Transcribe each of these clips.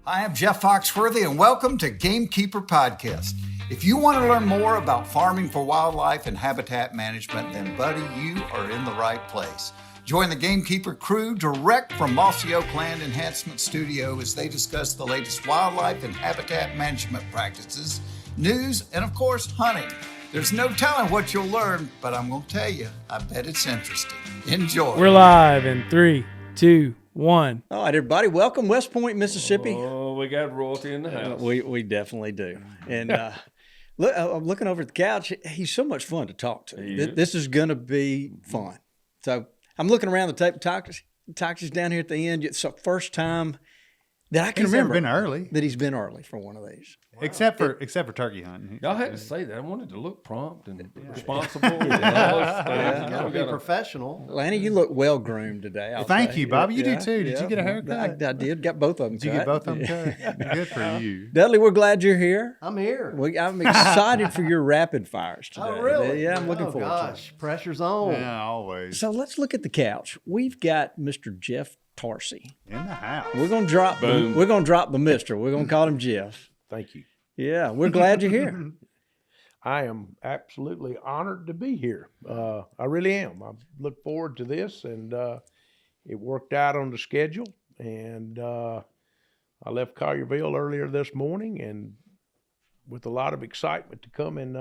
Hi, I'm Jeff Foxworthy, and welcome to Gamekeeper Podcast. If you want to learn more about farming for wildlife and habitat management, then, buddy, you are in the right place. Join the Gamekeeper crew direct from Mossy Oak Land Enhancement Studio as they discuss the latest wildlife and habitat management practices, news, and, of course, hunting. There's no telling what you'll learn, but I'm going to tell you, I bet it's interesting. Enjoy. We're live in 3, 2, 1. All right, everybody. Welcome, West Point, Mississippi. Oh, we got royalty in the house. We definitely do. And look, I'm looking over at the couch. He's so much fun to talk to. This is going to be fun. So I'm looking around the table. Toxi's down here at the end. It's the first time that I can remember that he's been early for one of these. Wow. Except for turkey hunting. Y'all had to say that. I wanted to look prompt and responsible. And all those things. You got to be professional. Lanny, you look well groomed today. Thank you, Bobby. You do too. Did you get a haircut? I did. Got both of them. Did you get both of them cut? Good for you. Dudley, we're glad you're here. I'm here. I'm excited for your rapid fires today. Oh, really? Yeah, I'm looking forward to it. Gosh, pressure's on. Yeah, always. So let's look at the couch. We've got Mr. Jeff Tarsi In the house. We're gonna drop. We're gonna drop the Mister. We're gonna call him Jeff. Thank you. Yeah, we're glad you're here. I am absolutely honored to be here. I really am. I look forward to this, and it worked out on the schedule. And I left Collierville earlier this morning, and with a lot of excitement to come and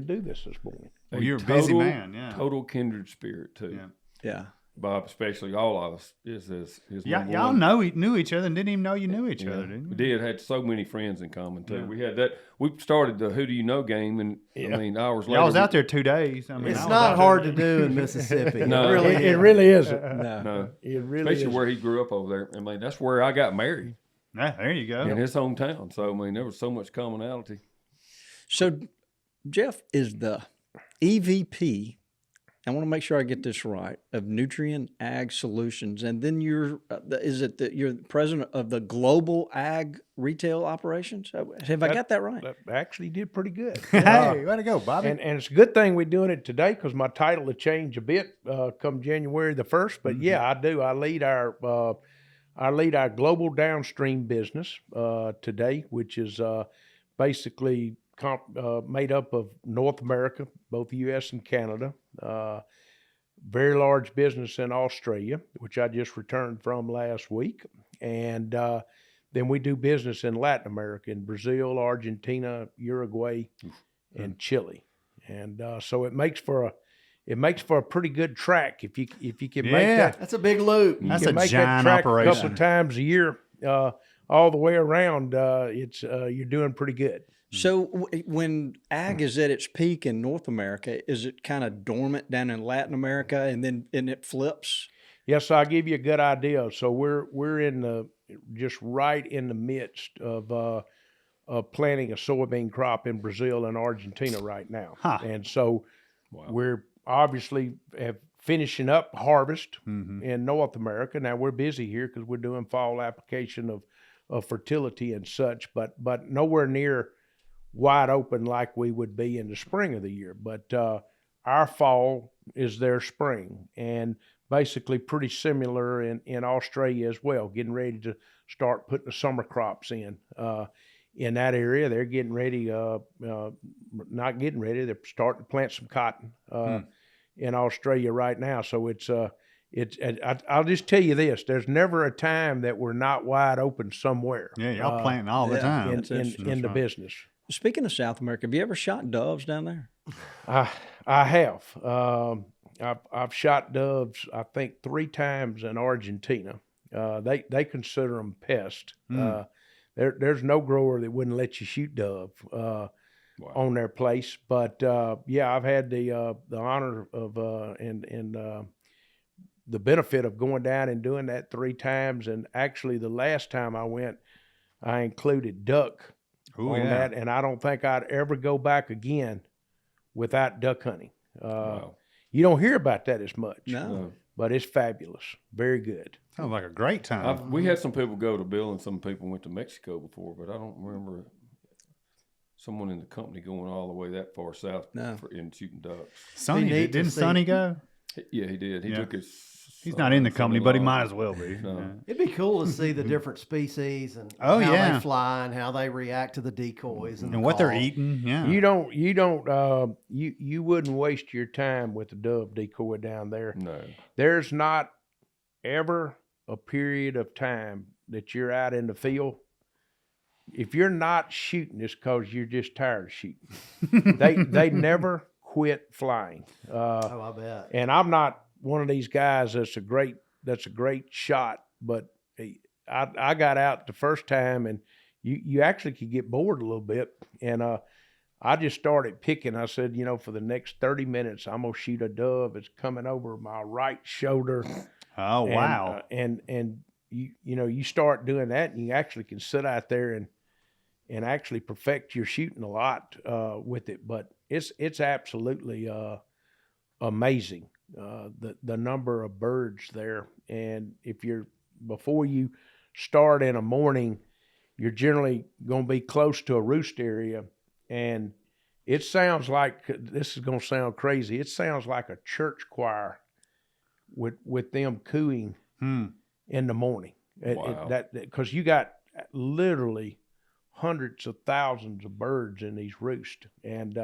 do this morning. Well, you're a busy man. Yeah. Total kindred spirit too. Yeah. Bob, especially all of us, is his Y'all knew each other and didn't even know you knew each other, didn't you? We had so many friends in common too. Yeah. We had that. We started the Who Do You Know game, and I mean, hours later. I was out there 2 days. I mean, it's not hard to do in Mississippi. No, it really isn't. No, it really especially isn't. where he grew up over there. I mean, that's where I got married. Yeah, there you go. In his hometown. So I mean, there was so much commonality. So Jeff is the EVP. I want to make sure I get this right, of Nutrien Ag Solutions, and then you're the president of the Global Ag Retail Operations? Have I got that right? That actually did pretty good. Hey, way to go, Bobby. And it's a good thing we're doing it today because my title will change a bit come January the 1st. But yeah, I do. I lead our global downstream business today, which is basically made up of North America, both the U.S. and Canada. Very large business in Australia, which I just returned from last week. And then we do business in Latin America, in Brazil, Argentina, Uruguay, and Chile. And so it makes for a pretty good track if you can make that. That's a big loop. That's a make giant that track operation. a couple of times a year, all the way around. You're doing pretty good. So when ag is at its peak in North America, is it kind of dormant down in Latin America, and it flips? Yes, I'll give you a good idea. So we're just right in the midst of planting a soybean crop in Brazil and Argentina right now. Huh. And so we're obviously finishing up harvest in North America. Now we're busy here because we're doing fall application of fertility and such, but nowhere near wide open like we would be in the spring of the year. But our fall is their spring, and basically pretty similar in Australia as well, getting ready to start putting the summer crops in that area. They're getting ready, not getting ready, they're starting to plant some cotton in Australia right now. So I'll just tell you this, there's never a time that we're not wide open somewhere. Yeah, y'all planting all the time. In the business. Speaking of South America, have you ever shot doves down there? I have. I've shot doves, I think, 3 times in Argentina. They consider them pests. There's no grower that wouldn't let you shoot dove on their place. But yeah, I've had the honor of and the benefit of going down and doing that 3 times. And actually, the last time I went, I included duck on that, and I don't think I'd ever go back again without duck hunting. You don't hear about that as much. No. But it's fabulous. Very good. Sounds like a great time. We had some people go to Bill, and some people went to Mexico before, but I don't remember someone in the company going all the way that far south in shooting ducks. Didn't Sonny go? Yeah, he did. He took his He's not in the company, but he might as well be. No. Yeah. It'd be cool to see the different species and Oh, how yeah. they fly and how they react to the decoys and, And the what they're call. eating, yeah. You wouldn't waste your time with the dove decoy down there. No. There's not ever a period of time that you're out in the field. If you're not shooting, it's because you're just tired of shooting. They never quit flying. Oh, I bet. And I'm not one of these guys that's a great shot, but I got out the first time, and you actually could get bored a little bit. And I just started picking. I said, for the next 30 minutes, I'm gonna shoot a dove that's coming over my right shoulder. Oh, wow. And you start doing that, and you actually can sit out there and actually perfect your shooting a lot with it. But it's absolutely amazing the number of birds there. And before you start in a morning, you're generally going to be close to a roost area, and it sounds like, this is going to sound crazy, it sounds like a church choir with them cooing in the morning. Wow. Because you got literally hundreds of thousands of birds in these roosts, and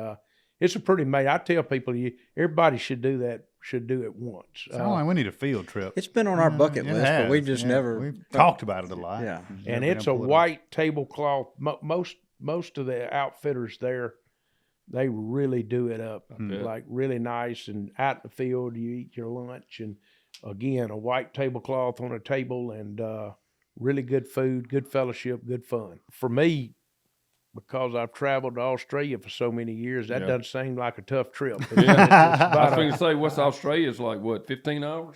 it's a pretty amazing. I tell people, everybody should do that. Should do it once. Sound like we need a field trip. It's been on our bucket It list, but has, we've just yeah. never. We've talked about it a lot. Yeah. Just And never it's been a able to pull it off. white tablecloth. Most of the outfitters there, they really do it up, bet. like really nice. And out in the field, you eat your lunch, and again, a white tablecloth on a table, and really good food, good fellowship, good fun. For me, because I've traveled to Australia for so many years, that Yeah. doesn't seem like a tough trip. I was about going to say, what's Australia's like, 15 hours?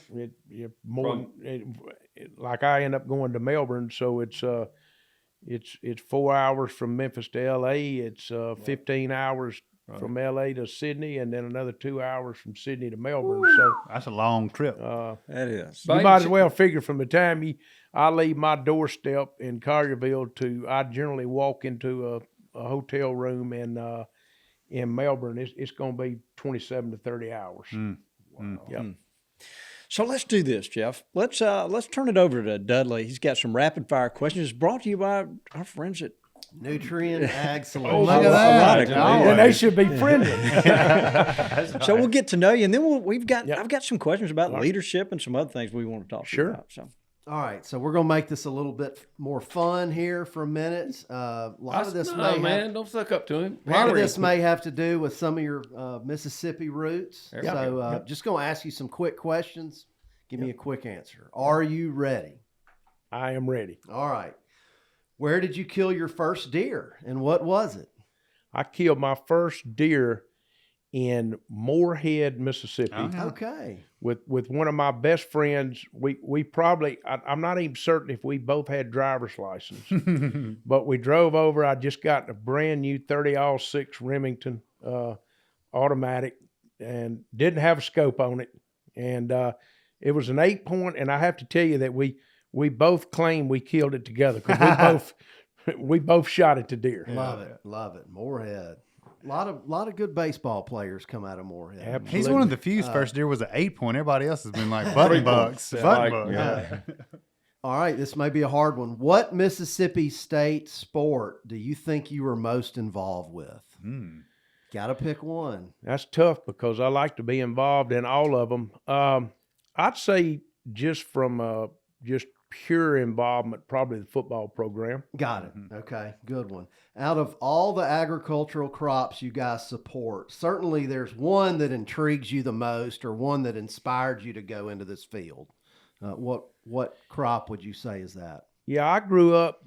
Like I end up going to Melbourne, so it's 4 hours from Memphis to LA. It's 15 hours from LA to Sydney, and then another 2 hours from Sydney to Melbourne. So That's a long trip. That is. you might as well figure from the time I leave my doorstep in Collierville I generally walk into a hotel room in Melbourne. It's going to be 27 to 30 hours. Wow. Yep. So let's do this, Jeff. Let's turn it over to Dudley. He's got some rapid fire questions. It's brought to you by our friends at. Nutrien Ag Solutions. Oh, look at that. Ironically. All And they right. should be friendly. So we'll get to know you, and then Yep. I've got some questions about leadership and some other things we want to talk to you Sure. about. So All right, so we're going to make this a little bit more fun here for a minute. A lot of this Don't suck up to him. A lot of this may have to do with some of your Mississippi roots. Yep. So just going to ask you some quick questions. Give me a quick answer. Are you ready? I am ready. All right. Where did you kill your first deer, and what was it? I killed my first deer in Moorhead, Mississippi, Okay. with one of my best friends. We probably, I'm not even certain if we both had driver's license, but we drove over. I just got a brand new 30-06 Remington automatic, and didn't have a scope on it, and it was an 8-point. And I have to tell you that we both claim we killed it together, because we both shot it to deer. Love it. Moorhead. A lot of good baseball players come out of Moorhead. Absolutely. He's one of the few. First deer was an 8-point. Everybody else has been like button bucks. Button bucks. Yeah. All right, this may be a hard one. What Mississippi State sport do you think you were most involved with? Got to pick one. That's tough, because I like to be involved in all of them. I'd say just from just pure involvement, probably the football program. Got it. Okay, good one. Out of all the agricultural crops you guys support, certainly there's one that intrigues you the most, or one that inspired you to go into this field. What crop would you say is that? Yeah, I grew up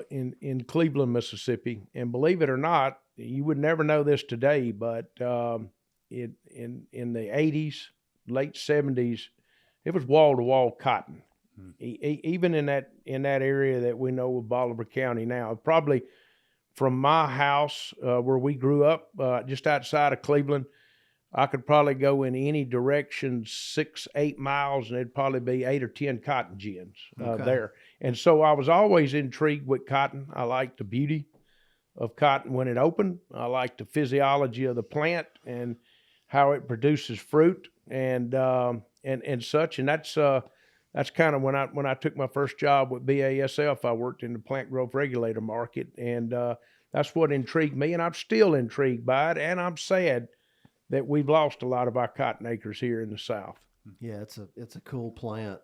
in Cleveland, Mississippi, and believe it or not, you would never know this today, but in the 80s, late 70s, it was wall-to-wall cotton. Even in that area that we know of Bolivar County now, probably from my house where we grew up, just outside of Cleveland, I could probably go in any direction 6-8 miles, and it'd probably be 8 or 10 cotton gins there. And so I was always intrigued with cotton. I liked the beauty of cotton when it opened. I liked the physiology of the plant and how it produces fruit. And and such. And that's kind of when I took my first job with BASF. I worked in the plant growth regulator market, and that's what intrigued me. And I'm still intrigued by it. And I'm sad that we've lost a lot of our cotton acres here in the South. Yeah, it's a cool plant.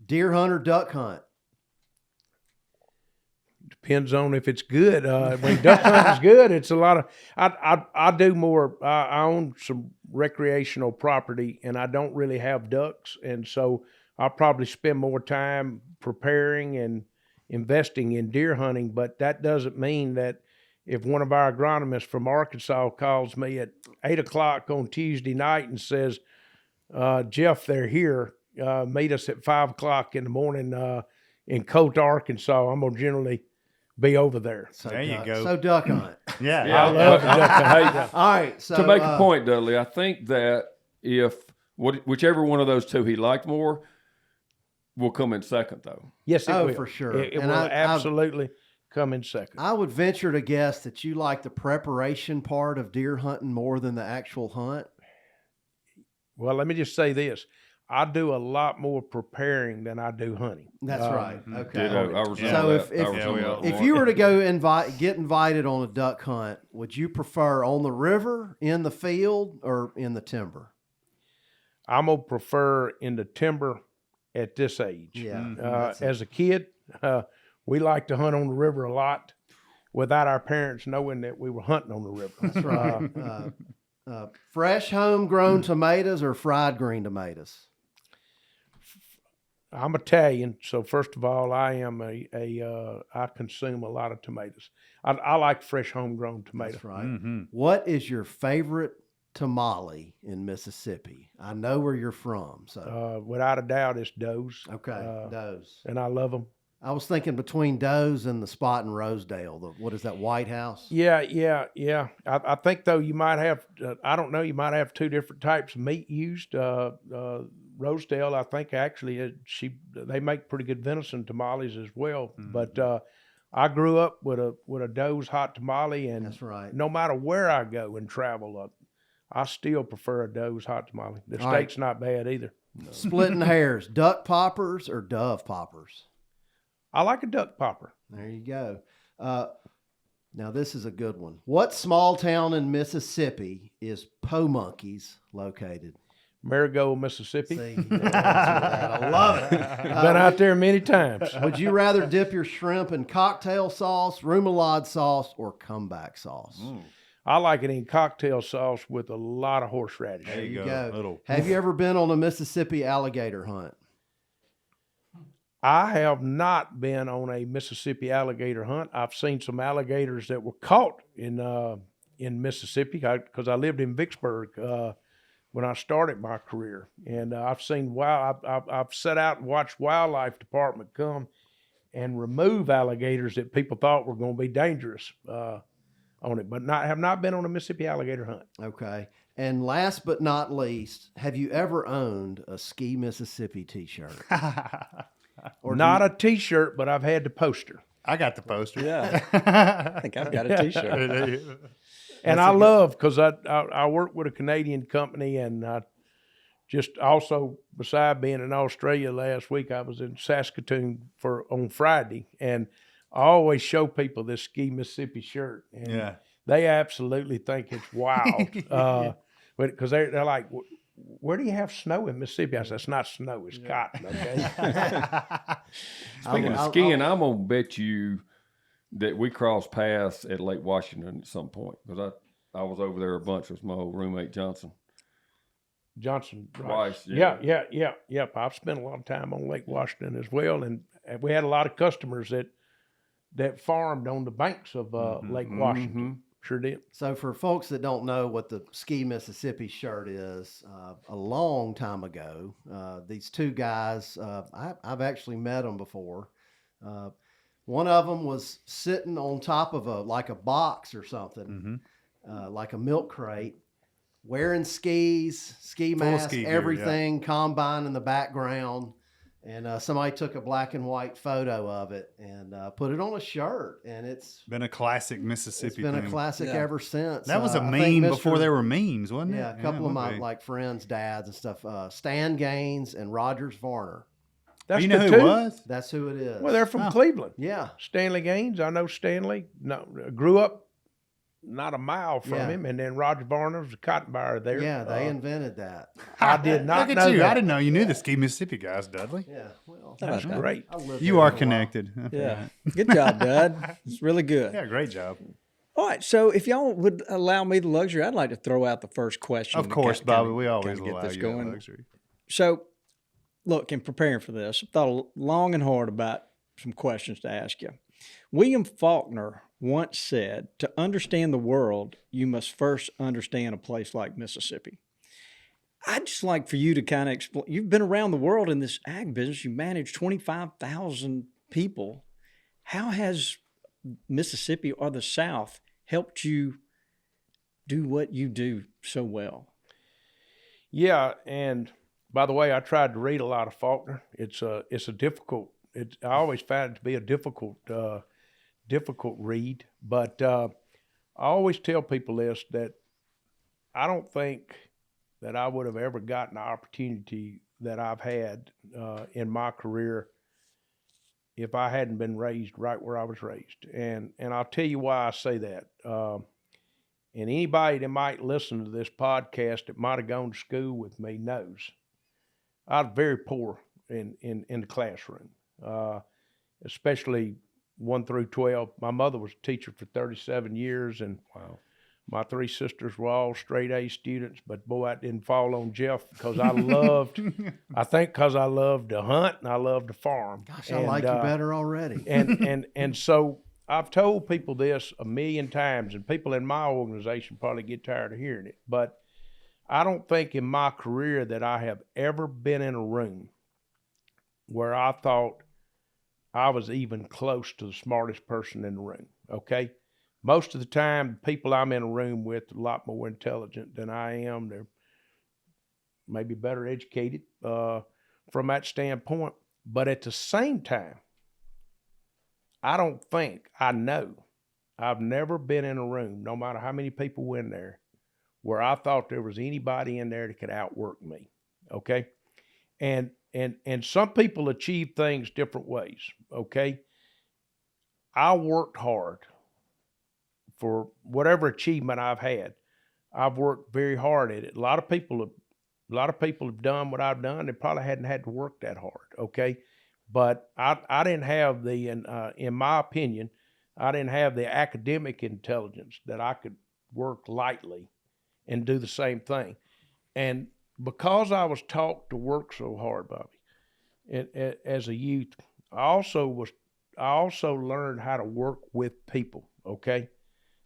Deer hunt or duck hunt? Depends on if it's good. When duck hunt is good, it's a lot of. I do more. I own some recreational property, and I don't really have ducks, and so I'll probably spend more time preparing and investing in deer hunting. But that doesn't mean that if one of our agronomists from Arkansas calls me at 8:00 on Tuesday night and says, "Jeff, they're here. Meet us at 5:00 in the morning in Colt, Arkansas," I'm gonna generally be over there. So There you go. So duck hunt. Yeah. I love the duck hunt. Hey, All right. So to make a point, Dudley, I think that if whichever one of those two he liked more will come in second, though. Yes, it will. for sure. It And will I absolutely come in second. I would venture to guess that you like the preparation part of deer hunting more than the actual hunt. Well, let me just say this. I do a lot more preparing than I do hunting. That's right. Okay. Ditto. I resemble So that. if- I resemble that If more. you were to go get invited on a duck hunt, would you prefer on the river, in the field, or in the timber? I'm going to prefer in the timber at this age. Yeah. As a kid, we liked to hunt on the river a lot without our parents knowing that we were hunting on the river. That's right. Fresh homegrown tomatoes or fried green tomatoes? I'm Italian, so first of all, I am I consume a lot of tomatoes. I like fresh homegrown tomatoes. That's right. What is your favorite tamale in Mississippi? I know where you're from, so Without a doubt, it's Doe's. okay, those. And I love them. I was thinking between Doe's and the spot in Rosedale. What is that, White House? Yeah. I think though you might have, I don't know, you might have two different types of meat used. Rosedale, I think actually they make pretty good venison tamales as well. But I grew up with a Doe's hot tamale, and That's right. no matter where I go and travel, I still prefer a Doe's hot tamale. The All right. steak's not bad either. Splitting hairs, duck poppers or dove poppers? I like a duck popper. There you go. Now this is a good one. What small town in Mississippi is Po Monkeys located? Marigold, Mississippi. See, you know, that. I love it. Been out there many times. Would you rather dip your shrimp in cocktail sauce, remoulade sauce, or comeback sauce? I like it in cocktail sauce with a lot of horseradish. There you go. go. Little- Have you ever been on a Mississippi alligator hunt? I have not been on a Mississippi alligator hunt. I've seen some alligators that were caught in Mississippi because I lived in Vicksburg when I started my career, and I've seen I've set out and watched wildlife department come and remove alligators that people thought were going to be dangerous on it, but have not been on a Mississippi alligator hunt. Okay. And last but not least, have you ever owned a Ski Mississippi t-shirt? Or Not a T-shirt, but I've had the poster. I got the poster. Yeah. I think I've got a T-shirt. And I love, because I work with a Canadian company, and just also, beside being in Australia last week, I was in Saskatoon on Friday, and I always show people this Ski Mississippi shirt, and Yeah. they absolutely think it's wild. Because they're like, where do you have snow in Mississippi? I said, it's not snow, it's cotton, okay? Speaking of skiing, I'm gonna bet you that we crossed paths at Lake Washington at some point, because I was over there a bunch with my old roommate Johnson. Johnson. Twice, Yeah. I've spent a lot of time on Lake Washington as well, and we had a lot of customers that farmed on the banks of Lake Washington. Sure did. So for folks that don't know what the Ski Mississippi shirt is, a long time ago, these two guys, I've actually met them before. One of them was sitting on top of like a box or something, like a milk crate, wearing skis, ski mask, ski gear, everything, combine in the background. And somebody took a black and white photo of it and put it on a shirt, and it's been a classic Mississippi. It's been thing. a classic ever since. That was a I think meme before there were memes, wasn't it? Yeah, a couple of my like friends' dads and stuff. Stan Gaines and Rogers Varner. That's you know the who it two? was? That's who it is. Well, they're from Cleveland. Yeah. Stanley Gaines, I know Stanley. No, grew up not a mile from him, and then Roger Varner was a cotton buyer there. Yeah, they invented that. I did not Look know at you. that. I didn't know you knew the Ski Mississippi guys, Dudley. Yeah, well, That's great. You are connected. Yeah. Good job, Dad. It's really good. Yeah, great job. All right. So if y'all would allow me the luxury, I'd like to throw out the first question. Of course, Bobby. We always kinda get allow this you going. that luxury. So, look, in preparing for this, I thought long and hard about some questions to ask you. William Faulkner once said, to understand the world, you must first understand a place like Mississippi. I'd just like for you to kind of explain. You've been around the world in this ag business. You manage 25,000 people. How has Mississippi or the South helped you do what you do so well? Yeah, and by the way, I tried to read a lot of Faulkner. It's a difficult. I always found it to be a difficult read. But I always tell people this, that I don't think that I would have ever gotten the opportunity that I've had in my career if I hadn't been raised right where I was raised. And I'll tell you why I say that. And anybody that might listen to this podcast that might have gone to school with me knows I was very poor in the classroom, especially 1 through 12. My mother was a teacher for 37 years, and my 3 sisters were all straight A students. But boy, that didn't fall on Jeff, because I loved to hunt and I loved to farm. Gosh, I like you better already. And so I've told people this a million times, and people in my organization probably get tired of hearing it, but I don't think in my career that I have ever been in a room where I thought I was even close to the smartest person in the room, okay? Most of the time, the people I'm in a room with are a lot more intelligent than I am. They're maybe better educated from that standpoint. But at the same time, I know I've never been in a room, no matter how many people were in there, where I thought there was anybody in there that could outwork me, okay? And some people achieve things different ways, okay? I worked hard for whatever achievement I've had. I've worked very hard at it. A lot of people have done what I've done. They probably hadn't had to work that hard, okay? But I didn't have in my opinion, I didn't have the academic intelligence that I could work lightly and do the same thing. And because I was taught to work so hard, Bobby, as a youth, I also learned how to work with people, okay?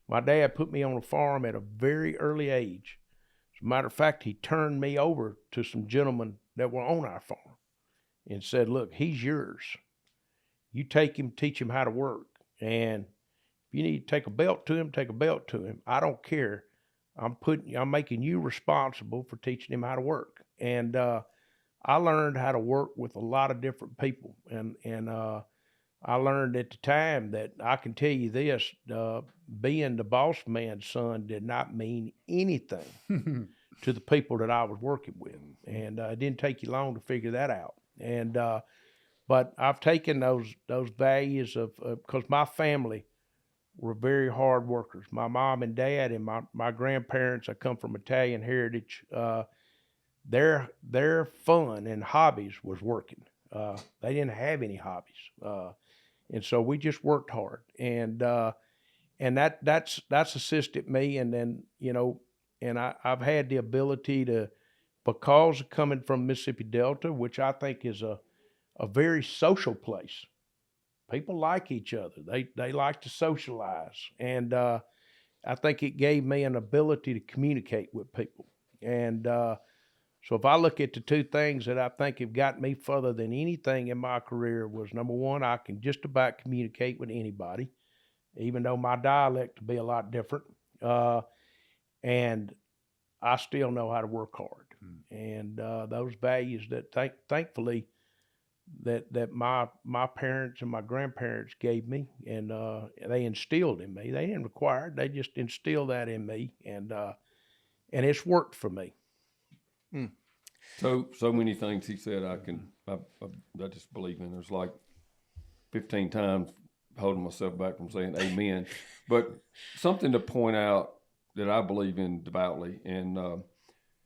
My dad put me on a farm at a very early age. As a matter of fact, he turned me over to some gentlemen that were on our farm and said, look, he's yours. You take him, teach him how to work. And if you need to take a belt to him, take a belt to him. I don't care. I'm making you responsible for teaching him how to work. And I learned how to work with a lot of different people. And I learned at the time that I can tell you this, being the boss man's son did not mean anything to the people that I was working with. And it didn't take you long to figure that out. And but I've taken those values of because my family were very hard workers. My mom and dad and my grandparents, I come from Italian heritage, their fun and hobbies was working. They didn't have any hobbies. And so we just worked hard. And that's assisted me. And then, and I've had the ability to, because of coming from Mississippi Delta, which I think is a very social place. People like each other. They like to socialize. And I think it gave me an ability to communicate with people. And so if I look at the 2 things that I think have got me further than anything in my career was, number one, I can just about communicate with anybody, even though my dialect will be a lot different. And I still know how to work hard. And those values that thankfully that my parents and my grandparents gave me, and they instilled in me. They didn't require it; they just instilled that in me, and it's worked for me. So many things he said I just believe in. There's like 15 times holding myself back from saying amen. But something to point out that I believe in devoutly, and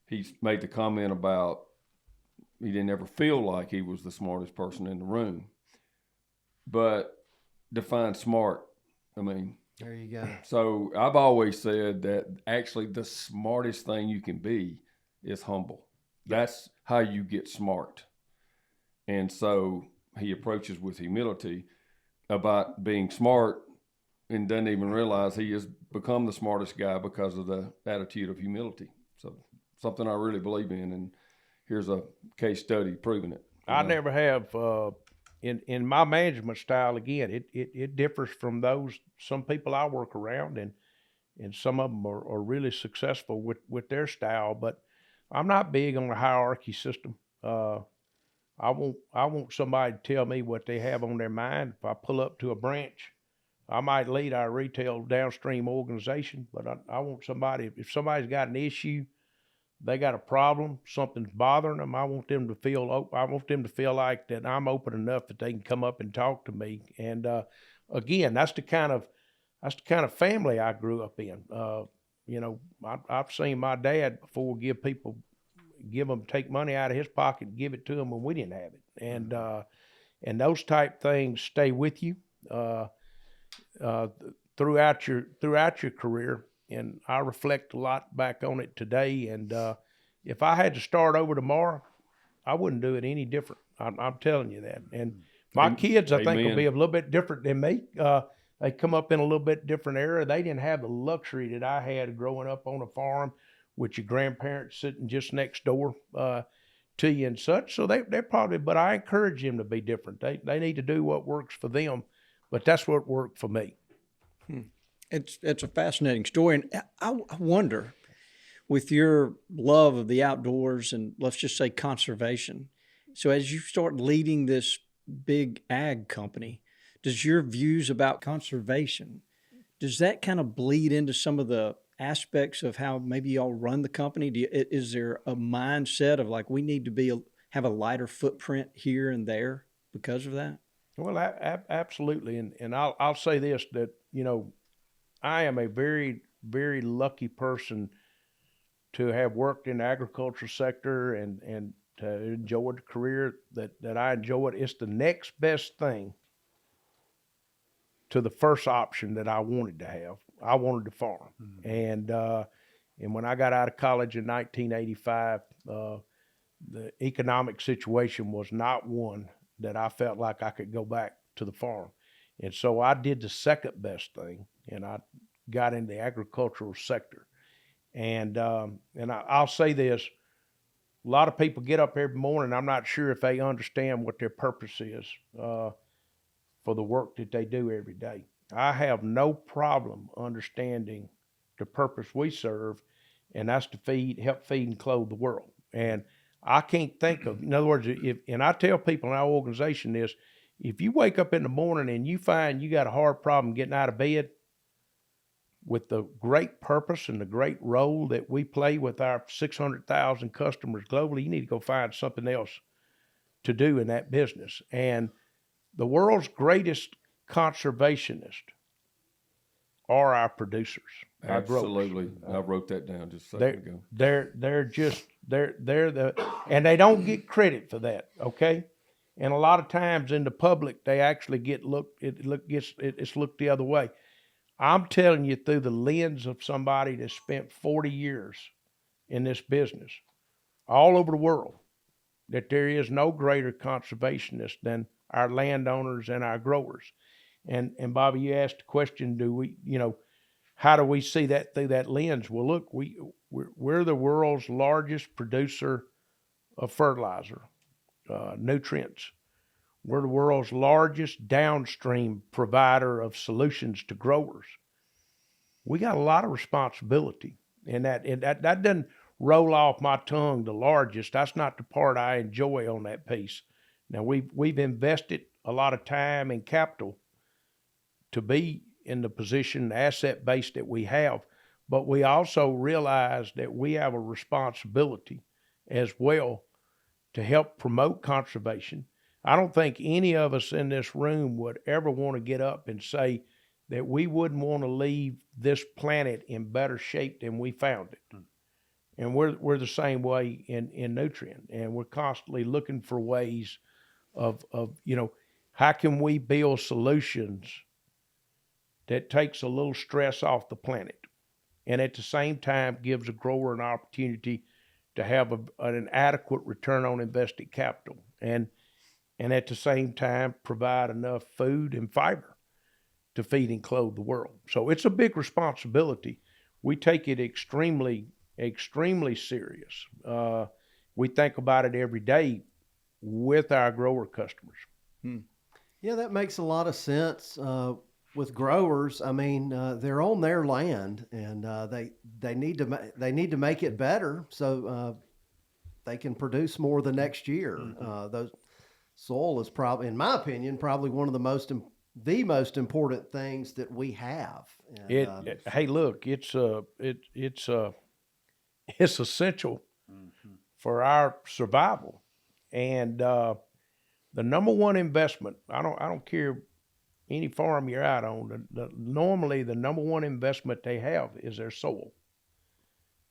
he's made the comment about he didn't ever feel like he was the smartest person in the room. But define smart, I mean. There you go. So I've always said that actually the smartest thing you can be is humble. That's how you get smart. And so he approaches with humility about being smart and doesn't even realize he has become the smartest guy because of the attitude of humility. So something I really believe in, and here's a case study proving it. I never have, in my management style, again, it differs from some people I work around, and some of them are really successful with their style, but I'm not big on a hierarchy system. I want somebody to tell me what they have on their mind. If I pull up to a branch, I might lead our retail downstream organization, but I want somebody, if somebody's got an issue, they got a problem, something's bothering them, I want them to feel like that I'm open enough that they can come up and talk to me. And again, that's the kind of family I grew up in. I've seen my dad before take money out of his pocket and give it to him when we didn't have it. And those type things stay with you throughout your career. And I reflect a lot back on it today. And if I had to start over tomorrow, I wouldn't do it any different. I'm telling you that. And my kids, I think, will be a little bit different than me. They come up in a little bit different era. They didn't have the luxury that I had growing up on a farm with your grandparents sitting just next door to you and such. So they're probably, but I encourage them to be different. They need to do what works for them, but that's what worked for me. It's a fascinating story. And I wonder, with your love of the outdoors and let's just say conservation, so as you start leading this big ag company, does your views about conservation, does that kind of bleed into some of the aspects of how maybe y'all run the company? Is there a mindset of like we need to have a lighter footprint here and there because of that? Well, absolutely. And I'll say this, that, I am a very, very lucky person to have worked in the agricultural sector and to enjoy the career that I enjoyed. It's the next best thing to the first option that I wanted to have. I wanted to farm. Mm-hmm. And when I got out of college in 1985, the economic situation was not one that I felt like I could go back to the farm. And so I did the second best thing, and I got in the agricultural sector. And I'll say this, a lot of people get up every morning, I'm not sure if they understand what their purpose is for the work that they do every day. I have no problem understanding the purpose we serve, and that's to help feed and clothe the world. And I can't think of, in other words, and I tell people in our organization this, if you wake up in the morning and you find you got a hard problem getting out of bed, with the great purpose and the great role that we play with our 600,000 customers globally, you need to go find something else to do in that business. And the world's greatest conservationists are our producers, our growers. Absolutely. I wrote that down just a second ago. They're and they don't get credit for that, okay? And a lot of times in the public, they actually it's looked the other way. I'm telling you through the lens of somebody that spent 40 years in this business, all over the world, that there is no greater conservationist than our landowners and our growers. And Bobby, you asked the question, how do we see that through that lens? Well, look, we're the world's largest producer of fertilizer, nutrients. We're the world's largest downstream provider of solutions to growers. We got a lot of responsibility, and that doesn't roll off my tongue, the largest. That's not the part I enjoy on that piece. Now we've invested a lot of time and capital to be in the position, asset base that we have, but we also realize that we have a responsibility as well to help promote conservation. I don't think any of us in this room would ever want to get up and say that we wouldn't want to leave this planet in better shape than we found it. And we're the same way in Nutrien, and we're constantly looking for ways of how can we build solutions that takes a little stress off the planet, and at the same time gives a grower an opportunity to have an adequate return on invested capital, and at the same time provide enough food and fiber to feed and clothe the world. So it's a big responsibility. We take it extremely, extremely serious. We think about it every day with our grower customers. Yeah, that makes a lot of sense. With growers, I mean, they're on their land, and they need to make it better so they can produce more the next year. Those soil is probably, in my opinion, probably one of the most important things that we have. And, hey, look, it's essential for our survival, and the number one investment. I don't care any farm you're out on. Normally, the number one investment they have is their soil,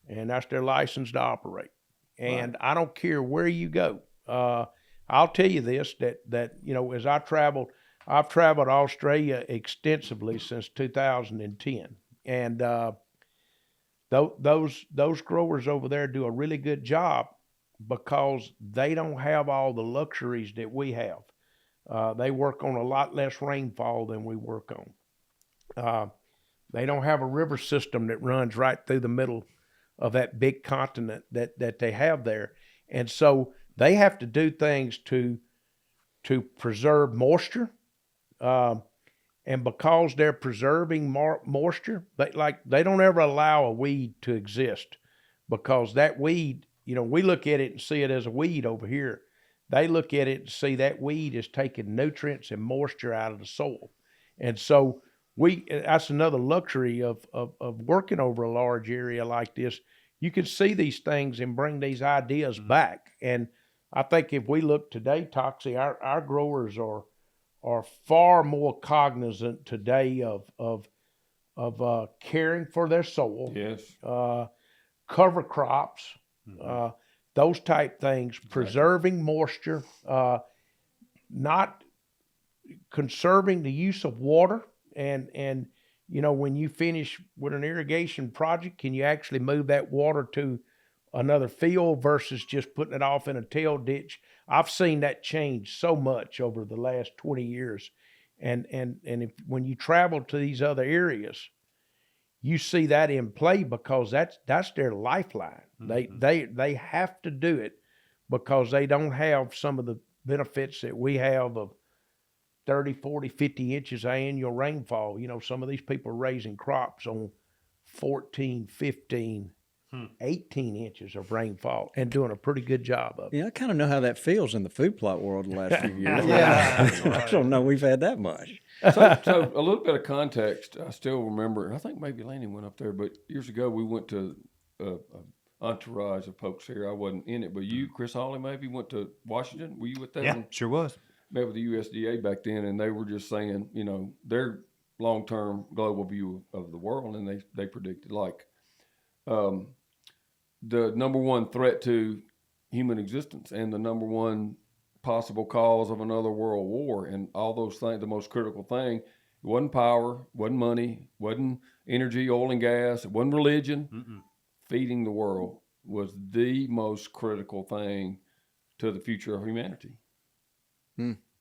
and that's their license to operate. And I don't care where you go. I'll tell you this: that as I've traveled Australia extensively since 2010, and those growers over there do a really good job because they don't have all the luxuries that we have. They work on a lot less rainfall than we work on. They don't have a river system that runs right through the middle of that big continent that they have there. And so they have to do things to preserve moisture. And because they're preserving moisture, they don't ever allow a weed to exist, because that weed, we look at it and see it as a weed over here. They look at it and see that weed is taking nutrients and moisture out of the soil. And so that's another luxury of working over a large area like this. You can see these things and bring these ideas back. And I think if we look today, Toxie, our growers are far more cognizant today of caring for their soil. Yes. Cover crops, those type things, preserving moisture, not conserving the use of water. And when you finish with an irrigation project, can you actually move that water to another field versus just putting it off in a tail ditch? I've seen that change so much over the last 20 years. And when you travel to these other areas, you see that in play, because that's their lifeline. They have to do it because they don't have some of the benefits that we have of 30, 40, 50 inches of annual rainfall. Some of these people are raising crops on 14, 15, 18 inches of rainfall and doing a pretty good job of it. Yeah, I kind of know how that feels in the food plot world the last few years. Yeah. I don't know we've had that much. So a little bit of context. I still remember, I think maybe Laney went up there, but years ago we went to an entourage of folks here. I wasn't in it, but you, Chris Hawley, maybe went to Washington. Were you with that? Yeah, sure was. Met with the USDA back then, and they were just saying, their long-term global view of the world, and they predicted the number one threat to human existence and the number one possible cause of another world war and all those things, the most critical thing, it wasn't power, wasn't money, wasn't energy, oil and gas, it wasn't religion. Feeding the world was the most critical thing to the future of humanity.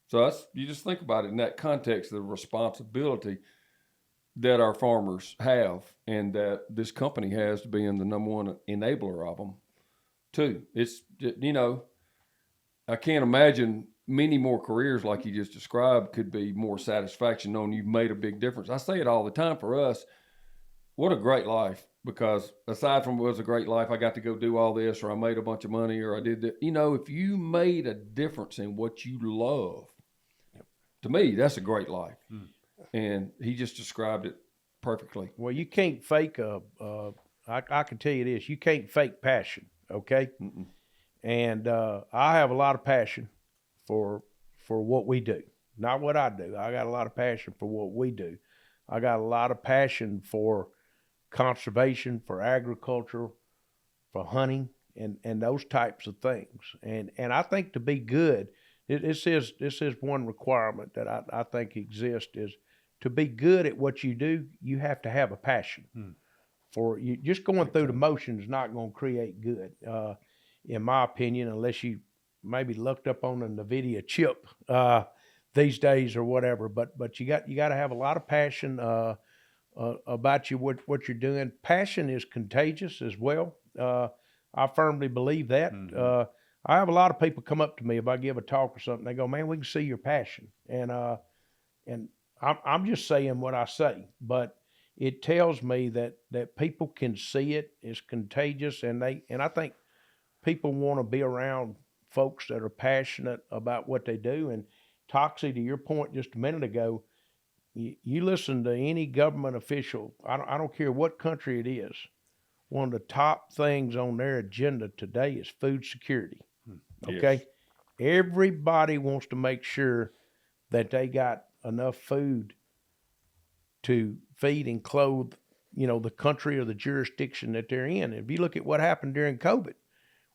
So you just think about it in that context, the responsibility that our farmers have and that this company has to be in the number one enabler of them too. It's, I can't imagine many more careers like you just described could be more satisfaction knowing you've made a big difference. I say it all the time for us. What a great life because aside from it was a great life, I got to go do all this, or I made a bunch of money, or I did that. You know, if you made a difference in what you love, to me, that's a great life. And he just described it perfectly. Well, you can't fake I can tell you this, you can't fake passion, okay? Mm-mm. And I have a lot of passion for what we do. Not what I do. I got a lot of passion for what we do. I got a lot of passion for conservation, for agriculture, for hunting, and those types of things. And I think to be good, this is one requirement that I think exists, is to be good at what you do, you have to have a passion. For you, just going through the motions is not going to create good, in my opinion, unless you maybe looked up on a NVIDIA chip these days or whatever. But you got to have a lot of passion about what you're doing. Passion is contagious as well. I firmly believe that. I have a lot of people come up to me if I give a talk or something. They go, "Man, we can see your passion," and I'm just saying what I say, but it tells me that people can see it. It's contagious, and I think people want to be around folks that are passionate about what they do. And Toxie, to your point just a minute ago, you listen to any government official, I don't care what country it is, one of the top things on their agenda today is food security. Okay? Yes. Everybody wants to make sure that they got enough food to feed and clothe, the country or the jurisdiction that they're in. If you look at what happened during COVID,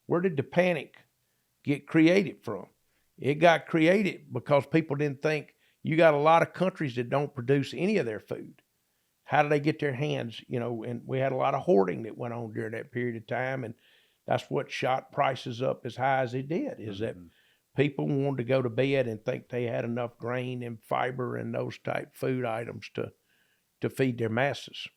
where did the panic get created from? It got created because people didn't think, you got a lot of countries that don't produce any of their food. How do they get their hands, and we had a lot of hoarding that went on during that period of time, and that's what shot prices up as high as it did, is that people wanted to go to bed and think they had enough grain and fiber and those type food items to feed their masses.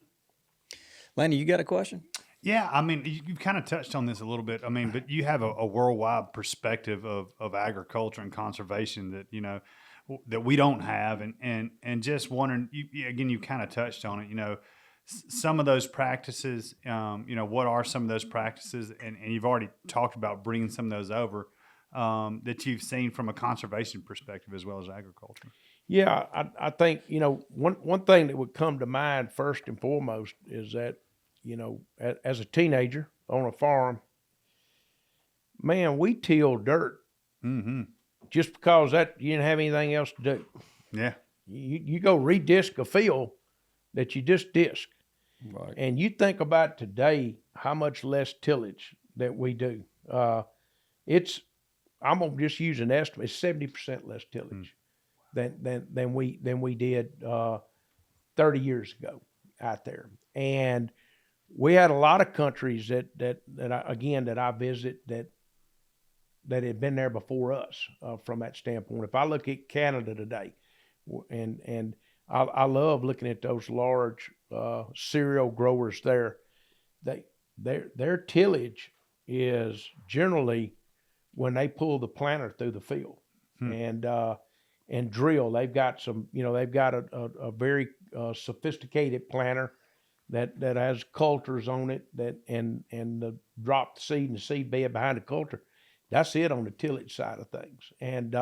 Lanny, you got a question? Yeah, I mean, you kind of touched on this a little bit. I mean, but you have a worldwide perspective of agriculture and conservation that, that we don't have. And just wondering, again, you kind of touched on it, some of those practices, what are some of those practices? And you've already talked about bringing some of those over that you've seen from a conservation perspective as well as agriculture. Yeah, I think, one thing that would come to mind first and foremost is that, as a teenager on a farm, man, we tilled dirt just because that you didn't have anything else to do. Yeah. You go redisc a field that you just disc. Right. And you think about today how much less tillage that we do. I'm gonna just use an estimate, 70% less tillage than we did 30 years ago out there. And we had a lot of countries that I visit that had been there before us from that standpoint. If I look at Canada today, and I love looking at those large cereal growers there. Their tillage is generally when they pull the planter through the field and drill. They've got a very sophisticated planter that has coulters on it and drop the seed in the seed bed behind the coulter. That's it on the tillage side of things. And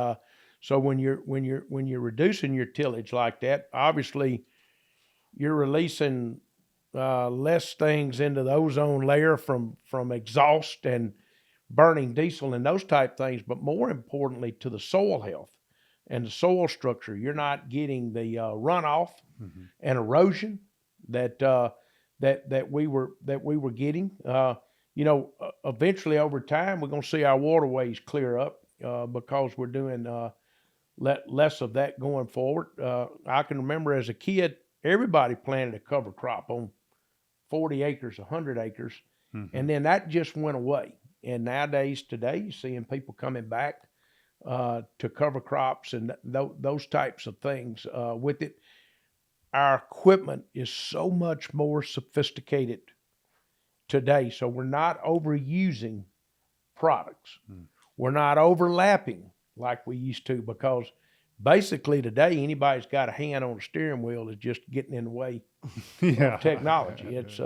so when you're reducing your tillage like that, obviously you're releasing less things into the ozone layer from exhaust and burning diesel and those type things, but more importantly to the soil health and the soil structure. You're not getting the runoff and erosion that we were getting. Eventually over time we're going to see our waterways clear up because we're doing less of that going forward. I can remember as a kid, everybody planted a cover crop on 40 acres, 100 acres, and then that just went away. And nowadays, today, you're seeing people coming back to cover crops and those types of things with it. Our equipment is so much more sophisticated today, so we're not overusing products. We're not overlapping like we used to, because basically today, anybody's got a hand on the steering wheel is just getting in the way of technology. It's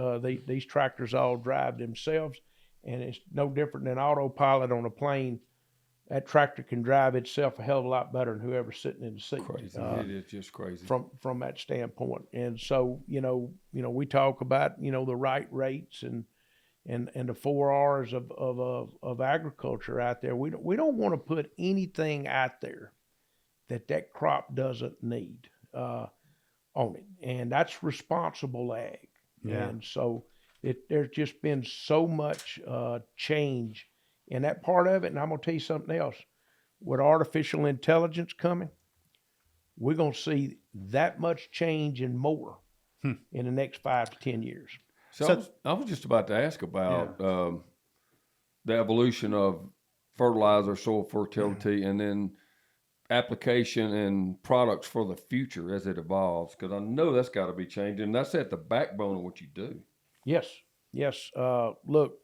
these tractors all drive themselves, and it's no different than autopilot on a plane. That tractor can drive itself a hell of a lot better than whoever's sitting in the seat. Crazy. It is just crazy. From that standpoint. And so, we talk about, the right rates and the 4 R's of agriculture out there. We don't want to put anything out there that crop doesn't need on it. And that's responsible ag. Yeah. And so there's just been so much change in that part of it. And I'm going to tell you something else. With artificial intelligence coming, we're going to see that much change and more in the next 5 to 10 years. So I was just about to ask about the evolution of fertilizer, soil fertility, and then application and products for the future as it evolves. Because I know that's got to be changing. And that's at the backbone of what you do. Yes. Look,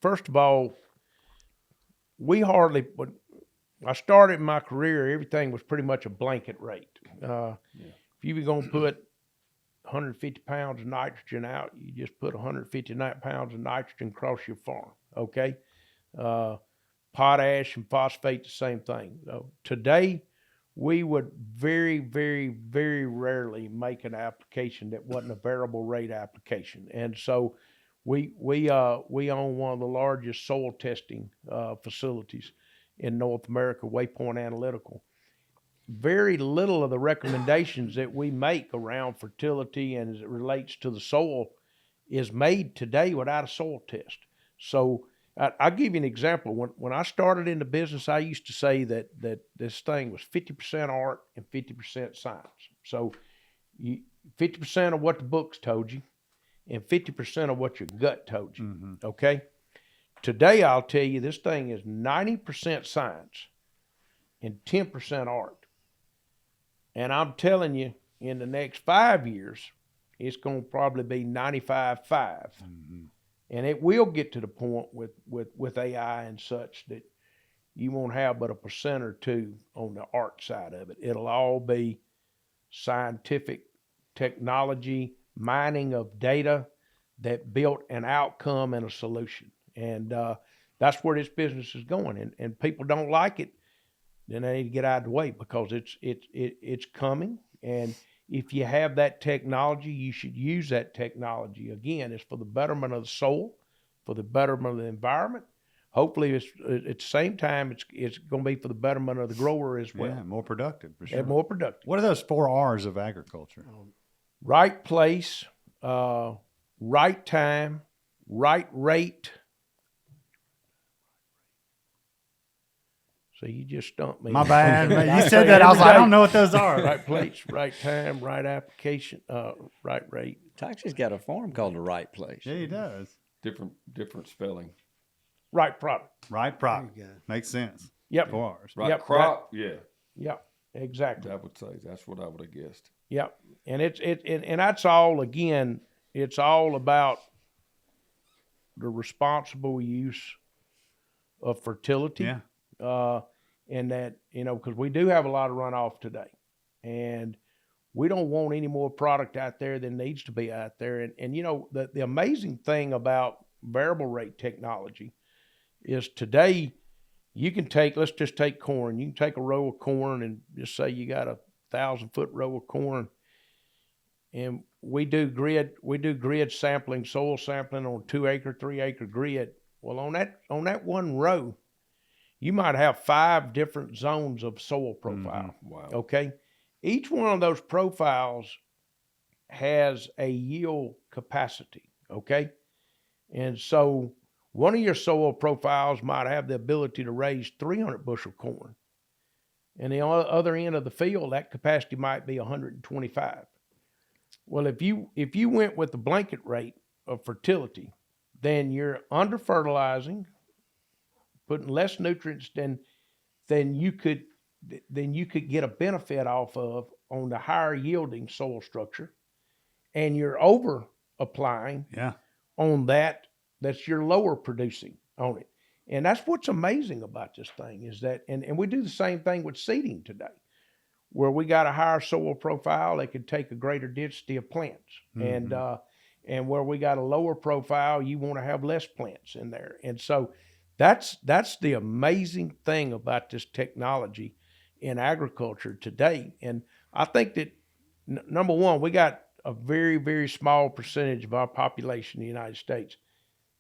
first of all, when I started my career, everything was pretty much a blanket rate. If you were going to put 150 pounds of nitrogen out, you just put 150 pounds of nitrogen across your farm, okay? Potash and phosphate, the same thing. Today, we would very, very, very rarely make an application that wasn't a variable rate application. And so we own one of the largest soil testing facilities in North America, Waypoint Analytical. Very little of the recommendations that we make around fertility and as it relates to the soil is made today without a soil test. So I'll give you an example. When I started in the business, I used to say that this thing was 50% art and 50% science. So 50% of what the books told you and 50% of what your gut told you, okay? Today, I'll tell you, this thing is 90% science and 10% art. And I'm telling you, in the next 5 years, it's going to probably be 95-5. And it will get to the point with AI and such that you won't have but 1% or 2% on the art side of it. It'll all be scientific technology, mining of data that built an outcome and a solution. And that's where this business is going. And people don't like it, then they need to get out of the way because it's coming. And if you have that technology, you should use that technology. Again, it's for the betterment of the soil, for the betterment of the environment. Hopefully, it's at the same time, it's going to be for the betterment of the grower as well. Yeah, more productive for sure. And more productive. What are those 4 R's of agriculture? Right place, right time, right rate. So you just stumped me. My bad. You said that. I was like, I don't know what those are. Right place, right time, right application, right rate. Taxi's got a farm called The Right Place. Yeah, he does. Different spelling. Right product. Right product. Makes sense. Yep. 4 R's. Right Yep, crop, Yep, exactly. I would say that's what I would have guessed. Yep. And and that's all, again, it's all about the responsible use of fertility. Yeah. And that, because we do have a lot of runoff today. And we don't want any more product out there than needs to be out there. And the amazing thing about variable rate technology is today you can let's just take corn. You can take a row of corn and just say you got a 1,000-foot row of corn. And we do grid sampling, soil sampling on 2-acre, 3-acre grid. Well, on that one row, you might have 5 different zones of soil profile. Wow. Okay. Each one of those profiles has a yield capacity. Okay. And so one of your soil profiles might have the ability to raise 300 bushel corn. And the other end of the field, that capacity might be 125. Well, if you went with the blanket rate of fertility, then you're under fertilizing, putting less nutrients than you could get a benefit off of on the higher yielding soil structure, and you're over applying on that's your lower producing on it. And that's what's amazing about this thing is that, and we do the same thing with seeding today, where we got a higher soil profile that can take a greater density of plants. And where we got a lower profile, you want to have less plants in there. And so that's the amazing thing about this technology in agriculture today. And I think that, number one, we got a very, very small percentage of our population in the United States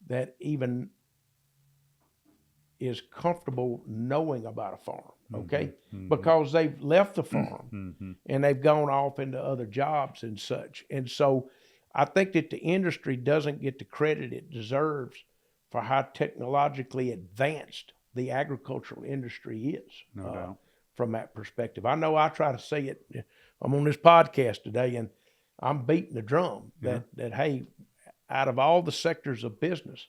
that even is comfortable knowing about a farm, okay? Because they've left the farm and they've gone off into other jobs and such. And so I think that the industry doesn't get the credit it deserves for how technologically advanced the agricultural industry is. No doubt. From that perspective. I know I try to say it. I'm on this podcast today and I'm beating the drum that hey, out of all the sectors of business,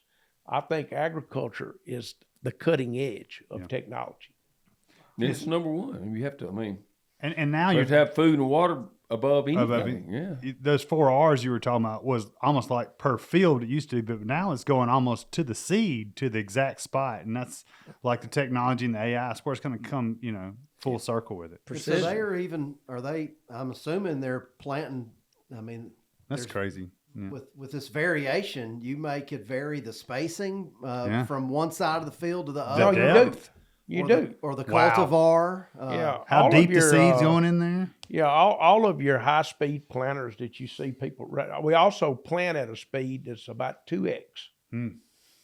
I think agriculture is the cutting edge of technology. It's number one. You have to, and now you you have to have food and water above anything. Those 4 R's you were talking about was almost like per field it used to be, but now it's going almost to the seed, to the exact spot, and that's like the technology and the AI. It's where it's going to come, full circle with it. So are they? I'm assuming they're planting. That's crazy. Yeah. With this variation, you make it vary the spacing from one side of the field to the other. No, you do. Or the cultivar. How deep the seed's going in there? Yeah, all of your high-speed planters that you see people. We also plant at a speed that's about 2x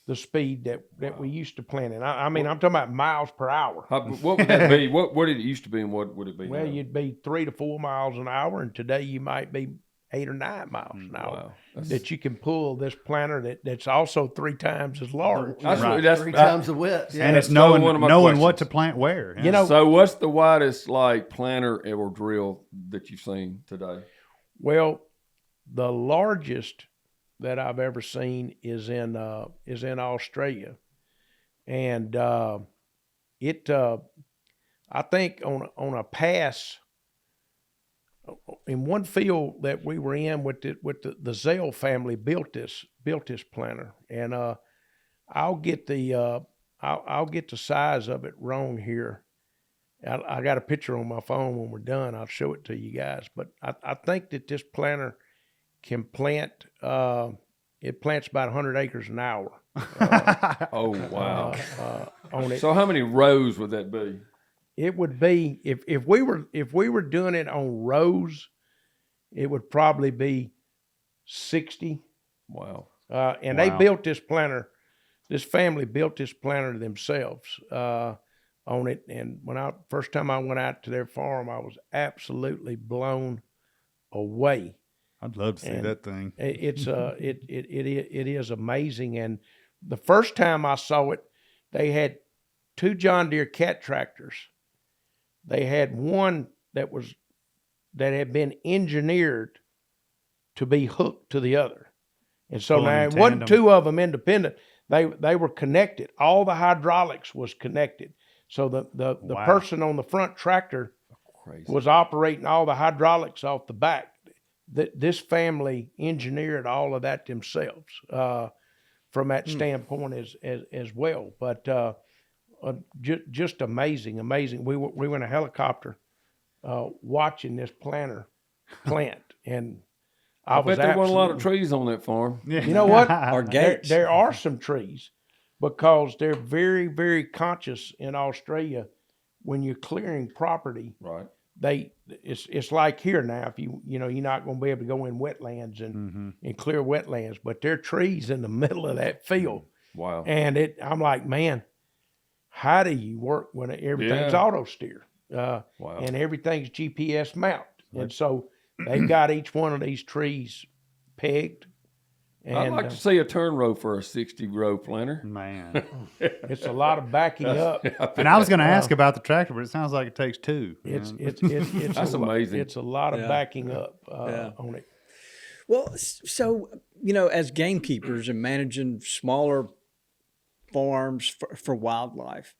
the speed that we used to plant in. I'm talking about miles per hour. What would that be? What did it used to be, and what would it be Well, now? you'd be 3 to 4 miles an hour, and today you might be 8 or 9 miles an hour. That you can pull this planter that's also 3 times as large. That's 3 times the width. And it's knowing what to plant where. Yeah. So what's the widest planter or drill that you've seen today? Well, the largest that I've ever seen is in Australia, and I think on a pass. In one field that we were in with the Zell family built this planter, and I'll get the size of it wrong here. I got a picture on my phone when we're done. I'll show it to you guys. But I think that this planter can plant. It plants about 100 acres an hour. Oh wow! On it. So how many rows would that be? It would be if we were doing it on rows, it would probably be 60. Wow! And they built this planter. This family built this planter themselves on it. And first time I went out to their farm, I was absolutely blown away. I'd love to see that thing. It is amazing. And the first time I saw it, they had 2 John Deere cat tractors. They had one that had been engineered to be hooked to the other. And so now it wasn't 2 of them independent. They were connected. All the hydraulics was connected. So the person on the front tractor was operating all the hydraulics off the back. This family engineered all of that themselves from that standpoint as well. But just amazing. We were in a helicopter watching this planter plant, and I bet there weren't a lot of trees on that farm. You know what? Or gates. There are some trees because they're very, very conscious in Australia when you're clearing property. Right. It's like here now. If you're not going to be able to go in wetlands and clear wetlands, but there are trees in the middle of that field. Wow. And I'm like, man, how do you work when everything's auto steer? And everything's GPS mapped. Right. And so they've got each one of these trees pegged. And I'd like to see a turn row for a 60-row planter. Man. It's a lot of backing up. And I was going to ask about the tractor, but it sounds like it takes 2. It's That's amazing. It's a lot of backing up on it. Well, so, as gamekeepers and managing smaller farms for wildlife,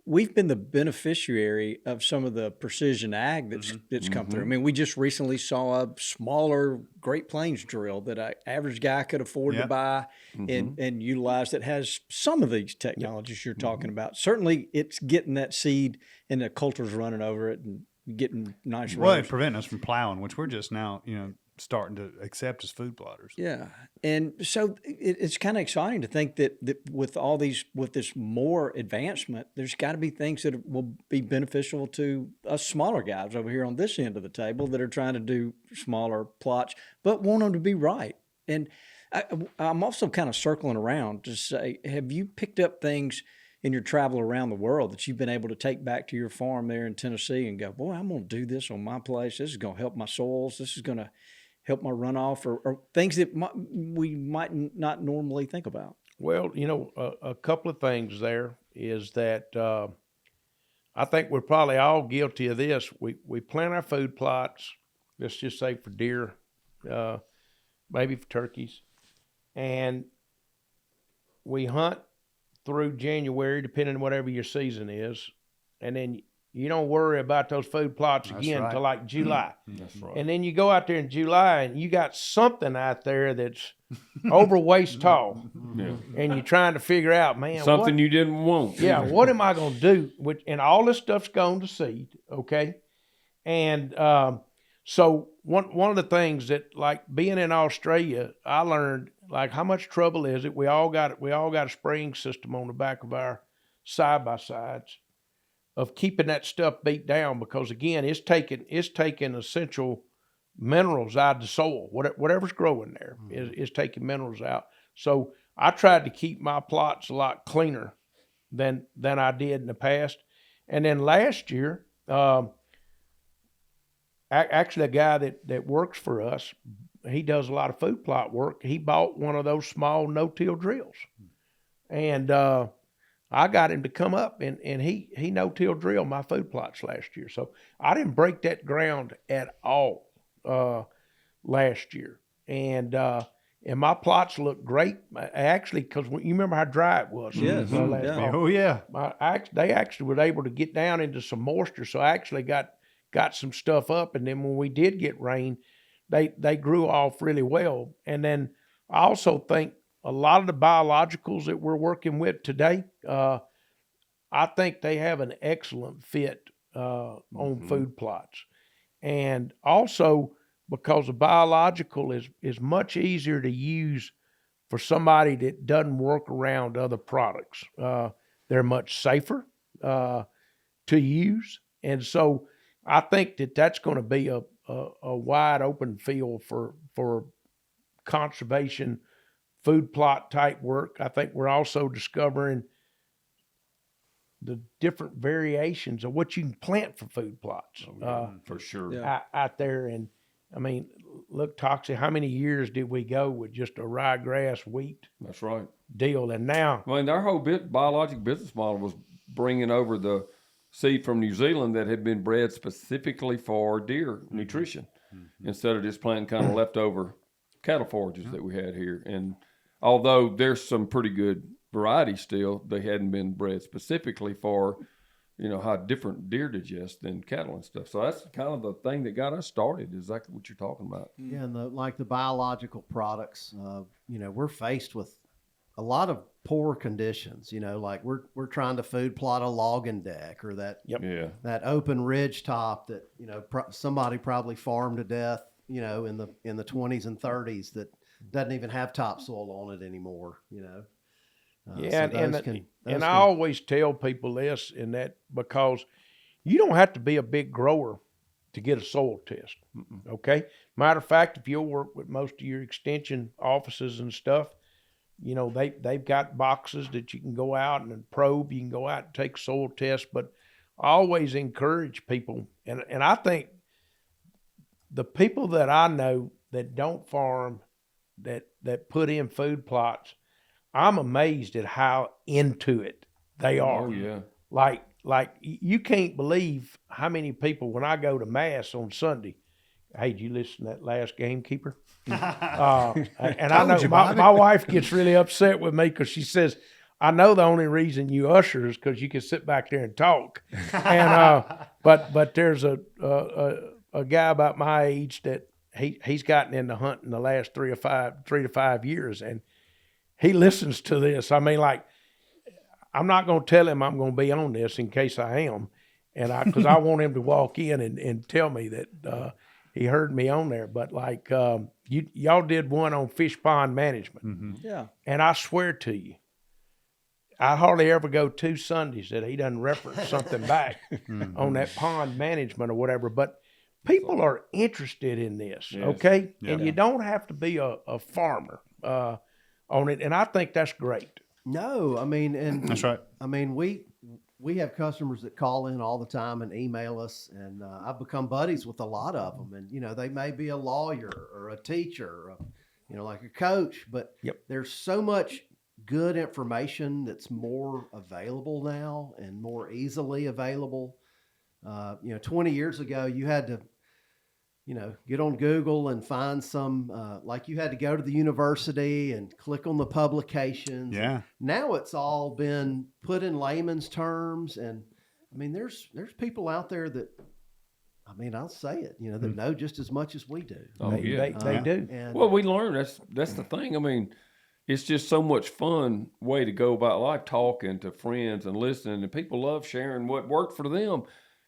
we've been the beneficiary of some of the precision ag that's come through. I mean, we just recently saw a smaller Great Plains drill that an average guy could afford to buy and utilize that has some of these technologies you're talking about. Certainly, it's getting that seed and the culture's running over it and getting nice Well, rows. it prevents us from plowing, which we're just now, starting to accept as food plotters. Yeah, and so it's kind of exciting to think that with this more advancement, there's got to be things that will be beneficial to us smaller guys over here on this end of the table that are trying to do smaller plots, but want them to be right. And I'm also kind of circling around to say, have you picked up things in your travel around the world that you've been able to take back to your farm there in Tennessee and go, boy, I'm going to do this on my place. This is going to help my soils. This is going to help my runoff, or things that we might not normally think about? Well, a couple of things there is that I think we're probably all guilty of this. We plant our food plots, let's just say for deer, maybe for turkeys, and we hunt through January, depending on whatever your season is, and then you don't worry about those food plots again until like July. That's right. And then you go out there in July and you got something out there that's over waist tall. Yeah. And you're trying to figure out, man, Something you didn't want. Yeah, what am I going to do? And all this stuff's gone to seed, okay? And so one of the things that, like being in Australia, I learned, like, how much trouble is it? We all got a spraying system on the back of our side-by-sides of keeping that stuff beat down, because again, it's taking essential minerals out of the soil. Whatever's growing there is taking minerals out. So I tried to keep my plots a lot cleaner than I did in the past. And then last year, actually a guy that works for us, he does a lot of food plot work. He bought one of those small no-till drills, and I got him to come up and he no-till drilled my food plots last year. So I didn't break that ground at all last year. And my plots look great, actually, because you remember how dry it was. Yes. Last Yeah. fall. Oh, yeah. They actually were able to get down into some moisture, so I actually got some stuff up. And then when we did get rain, they grew off really well. And then I also think a lot of the biologicals that we're working with today, I think they have an excellent fit on food plots. And also because a biological is much easier to use for somebody that doesn't work around other products. They're much safer to use. And so I think that's going to be a wide open field for conservation food plot type work. I think we're also discovering the different variations of what you can plant for food plots. For sure. Yeah. Out there. And I mean, look, Toxie, how many years did we go with just a ryegrass wheat That's right. deal? And now, I mean, our whole biologic business model was bringing over the seed from New Zealand that had been bred specifically for deer nutrition, instead of just planting kind of leftover cattle forages that we had here. And although there's some pretty good variety still, they hadn't been bred specifically for, how different deer digest than cattle and stuff. So that's kind of the thing that got us started, exactly what you're talking about. Yeah, and the biological products, we're faced with a lot of poor conditions. Like we're trying to food plot a logging deck or that that open ridge top that somebody probably farmed to death, in the 20s and 30s that doesn't even have topsoil on it anymore. I always tell people this and that, because you don't have to be a big grower to get a soil test. Okay. Matter of fact, if you'll work with most of your extension offices and stuff, they've got boxes that you can go out and probe. You can go out and take soil tests, but I always encourage people. And I think the people that I know that don't farm, that put in food plots, I'm amazed at how into it they are. Oh, yeah. Like you can't believe how many people, when I go to mass on Sunday, hey, did you listen to that last Gamekeeper? And I know my wife gets really upset with me because she says, I know the only reason you usher is because you can sit back there and talk. And but there's a guy about my age that he's gotten into hunting the last 3 to 5 years, and he listens to this. I mean, like, I'm not going to tell him I'm going to be on this in case I am, and because I want him to walk in and tell me that he heard me on there. But like y'all did one on fish pond management, Yeah. and I swear to you, I hardly ever go 2 Sundays that he doesn't reference something back on that pond management or whatever. But people are interested in this, okay? Yeah. And you don't have to be a farmer on it, and I think that's great. No, I mean, and That's right. I mean, we have customers that call in all the time and email us, and I've become buddies with a lot of them. And they may be a lawyer or a teacher, or like a coach, but there's so much good information that's more available now and more easily available. 20 years ago, you had to get on Google and find some, like you had to go to the university and click on the publications. Yeah. Now it's all been put in layman's terms. And I mean, there's people out there that, I mean, I'll say it, that know just as much as we do. Oh, yeah. They do. And Well, we learn. That's the thing. I mean, it's just so much fun way to go about life, talking to friends and listening, and people love sharing what worked for them.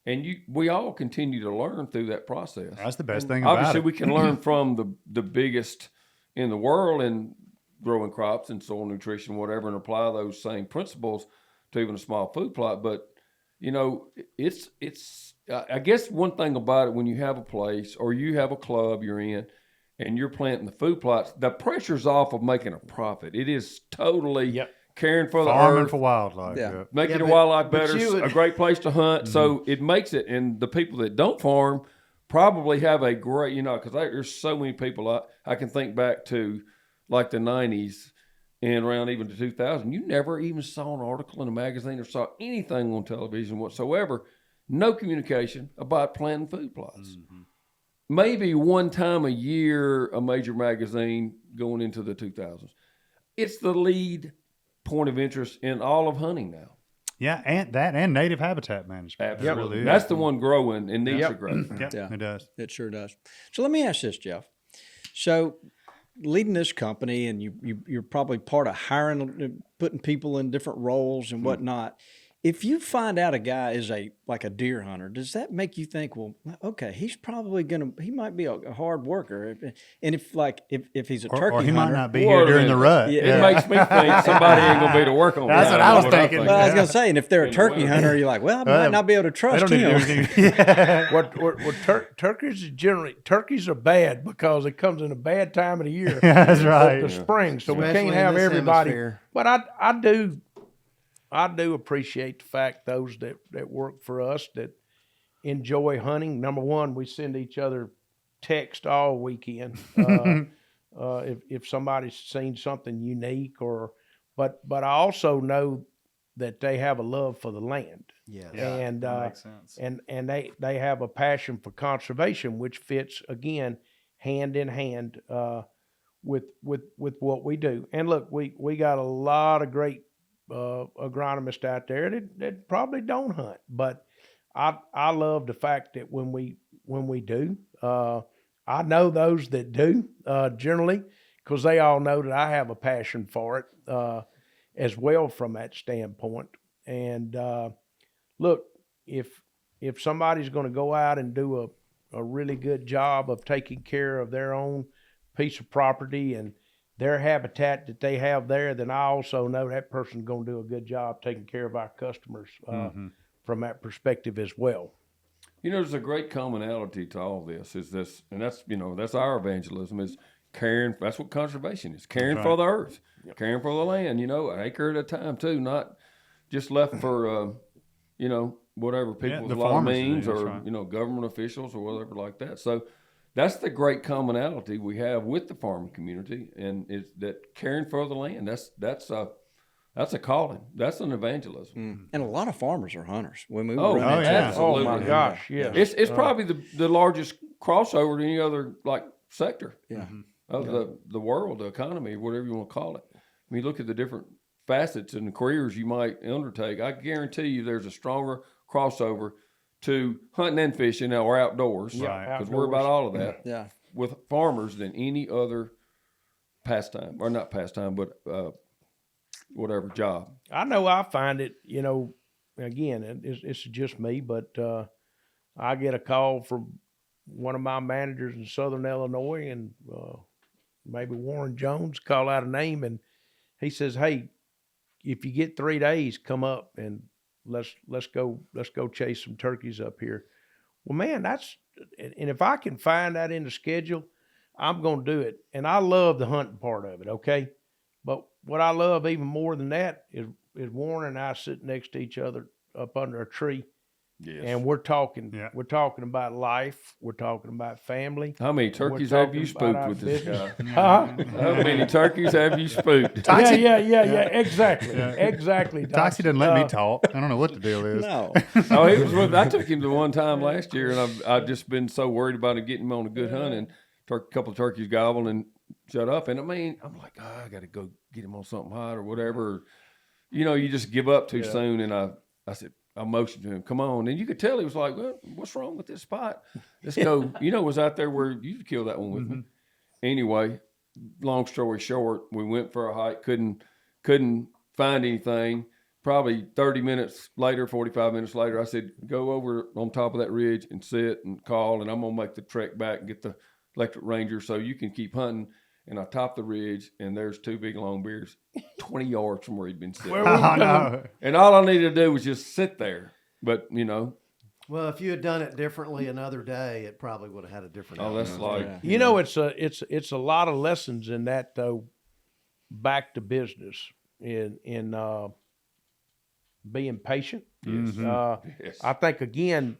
And we all continue to learn through that process. That's the best thing about Obviously, it. we can learn from the biggest in the world in growing crops and soil nutrition, whatever, and apply those same principles to even a small food plot. But it's I guess one thing about it, when you have a place or you have a club you're in and you're planting the food plots, the pressure's off of making a profit. It is totally caring for the Farming earth, for wildlife. Yeah. Yeah. making the but- wildlife but better, you would- a great place to hunt. So it makes it, and the people that don't farm probably have a great, because there's so many people. I can think back to like the 90s and around even to 2000. You never even saw an article in a magazine or saw anything on television whatsoever. No communication about planting food plots. Maybe one time a year, a major magazine going into the 2000s. It's the lead point of interest in all of hunting now. Yeah, and native habitat management. Absolutely. It really is. That's the one growing and needs to grow. Yep, Yeah. it does. It sure does. So let me ask this, Jeff. So leading this company, and you're probably part of hiring, putting people in different roles and whatnot. If you find out a guy is like a deer hunter, does that make you think, well, okay, he might be a hard worker, and if he's a turkey Or he hunter, might not be here during the rut. Yeah. It makes me think somebody ain't gonna be to work on. That's that. what I was That's thinking. well, I was Yeah. going to say, and if they're a turkey hunter, you're like, well, I might not be able to They trust don't need to him. do anything. Yeah. Turkeys are bad because it comes in a bad time of the year. That's right. The spring, so we Especially can't in have this everybody. hemisphere. But I do appreciate the fact those that work for us that enjoy hunting. Number one, we send each other text all weekend if somebody's seen something unique, but I also know that they have a love for the land. Yes. And that makes sense. and they have a passion for conservation, which fits again hand in hand with what we do. And look, we got a lot of great agronomists out there that probably don't hunt, but I love the fact that when we do, I know those that do generally, because they all know that I have a passion for it as well from that standpoint. And look, if somebody's going to go out and do a really good job of taking care of their own piece of property and their habitat that they have there, then I also know that person's going to do a good job taking care of our customers from that perspective as well. There's a great commonality to all this. Is this, and that's our evangelism, is caring. That's what conservation is: caring for the earth, caring for the land. An acre at a time too, not just left for whatever people with the a lot of farmers means do, or that's right. government officials or whatever like that. So that's the great commonality we have with the farming community, and is that caring for the land. That's a calling. That's an evangelism. And a lot of farmers are hunters. When we Oh, run oh, into yeah. that. absolutely. Oh my gosh, yeah. It's probably the largest crossover to any other sector Yeah. of the world, the economy, whatever you want to call it. I mean, look at the different facets and careers you might undertake, I guarantee you there's a stronger crossover to hunting and fishing or outdoors. Yeah, Because we're about all of that. Yeah. With farmers than any other pastime, or not pastime, but whatever job. I know I find it, again, it's just me, but I get a call from one of my managers in Southern Illinois, and maybe Warren Jones, call out a name, and he says, "Hey, if you get 3 days, come up and let's go chase some turkeys up here." Well, man, and if I can find that in the schedule, I'm going to do it. And I love the hunting part of it, okay? But what I love even more than that is Warren and I sitting next to each other up under a tree. Yes. And we're talking. Yeah. We're talking about life. We're talking about family. How many turkeys We're have you talking about spooked our with this business. guy? Huh? How many turkeys have you spooked? Yeah. Exactly. Exactly. Toxie doesn't let me talk. I don't know what the deal is. No. Oh, he was. I took him the one time last year, and I've just been so worried about him getting him on a good hunt, and a couple of turkeys gobbled and shut up. And I mean, I'm like, I got to go get him on something hot or whatever. You just give up too soon. And I said, I motioned to him, come on. And you could tell he was like, well, what's wrong with this spot? Let's go. Was out there where you could kill that one with me. Anyway, long story short, we went for a hike, couldn't find anything. Probably 30 minutes later, 45 minutes later, I said, go over on top of that ridge and sit and call, and I'm going to make the trek back and get the electric ranger so you can keep hunting. And I topped the ridge, and there's 2 big long bears 20 yards from where he'd been sitting. And all I needed to do was just sit there. But, Well, if you had done it differently another day, it probably would have had a different oh, that's outcome. like, It's a lot of lessons in that, though. Back to business in being patient. yes. I think again,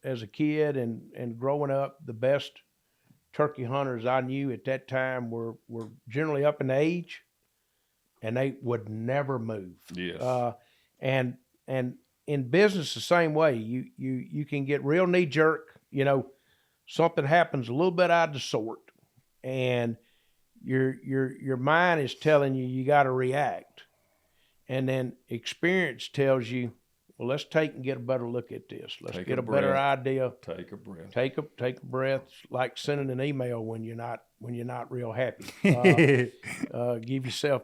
as a kid and growing up, the best turkey hunters I knew at that time were generally up in age, and they would never move. Yes. And in business the same way. You can get real knee jerk. Something happens a little bit out of the sort, and your mind is telling you got to react, and then experience tells you, well, let's take and get a better look at this. Let's get a better idea. Take a breath. Take a breath. It's like sending an email when you're not real happy. Give yourself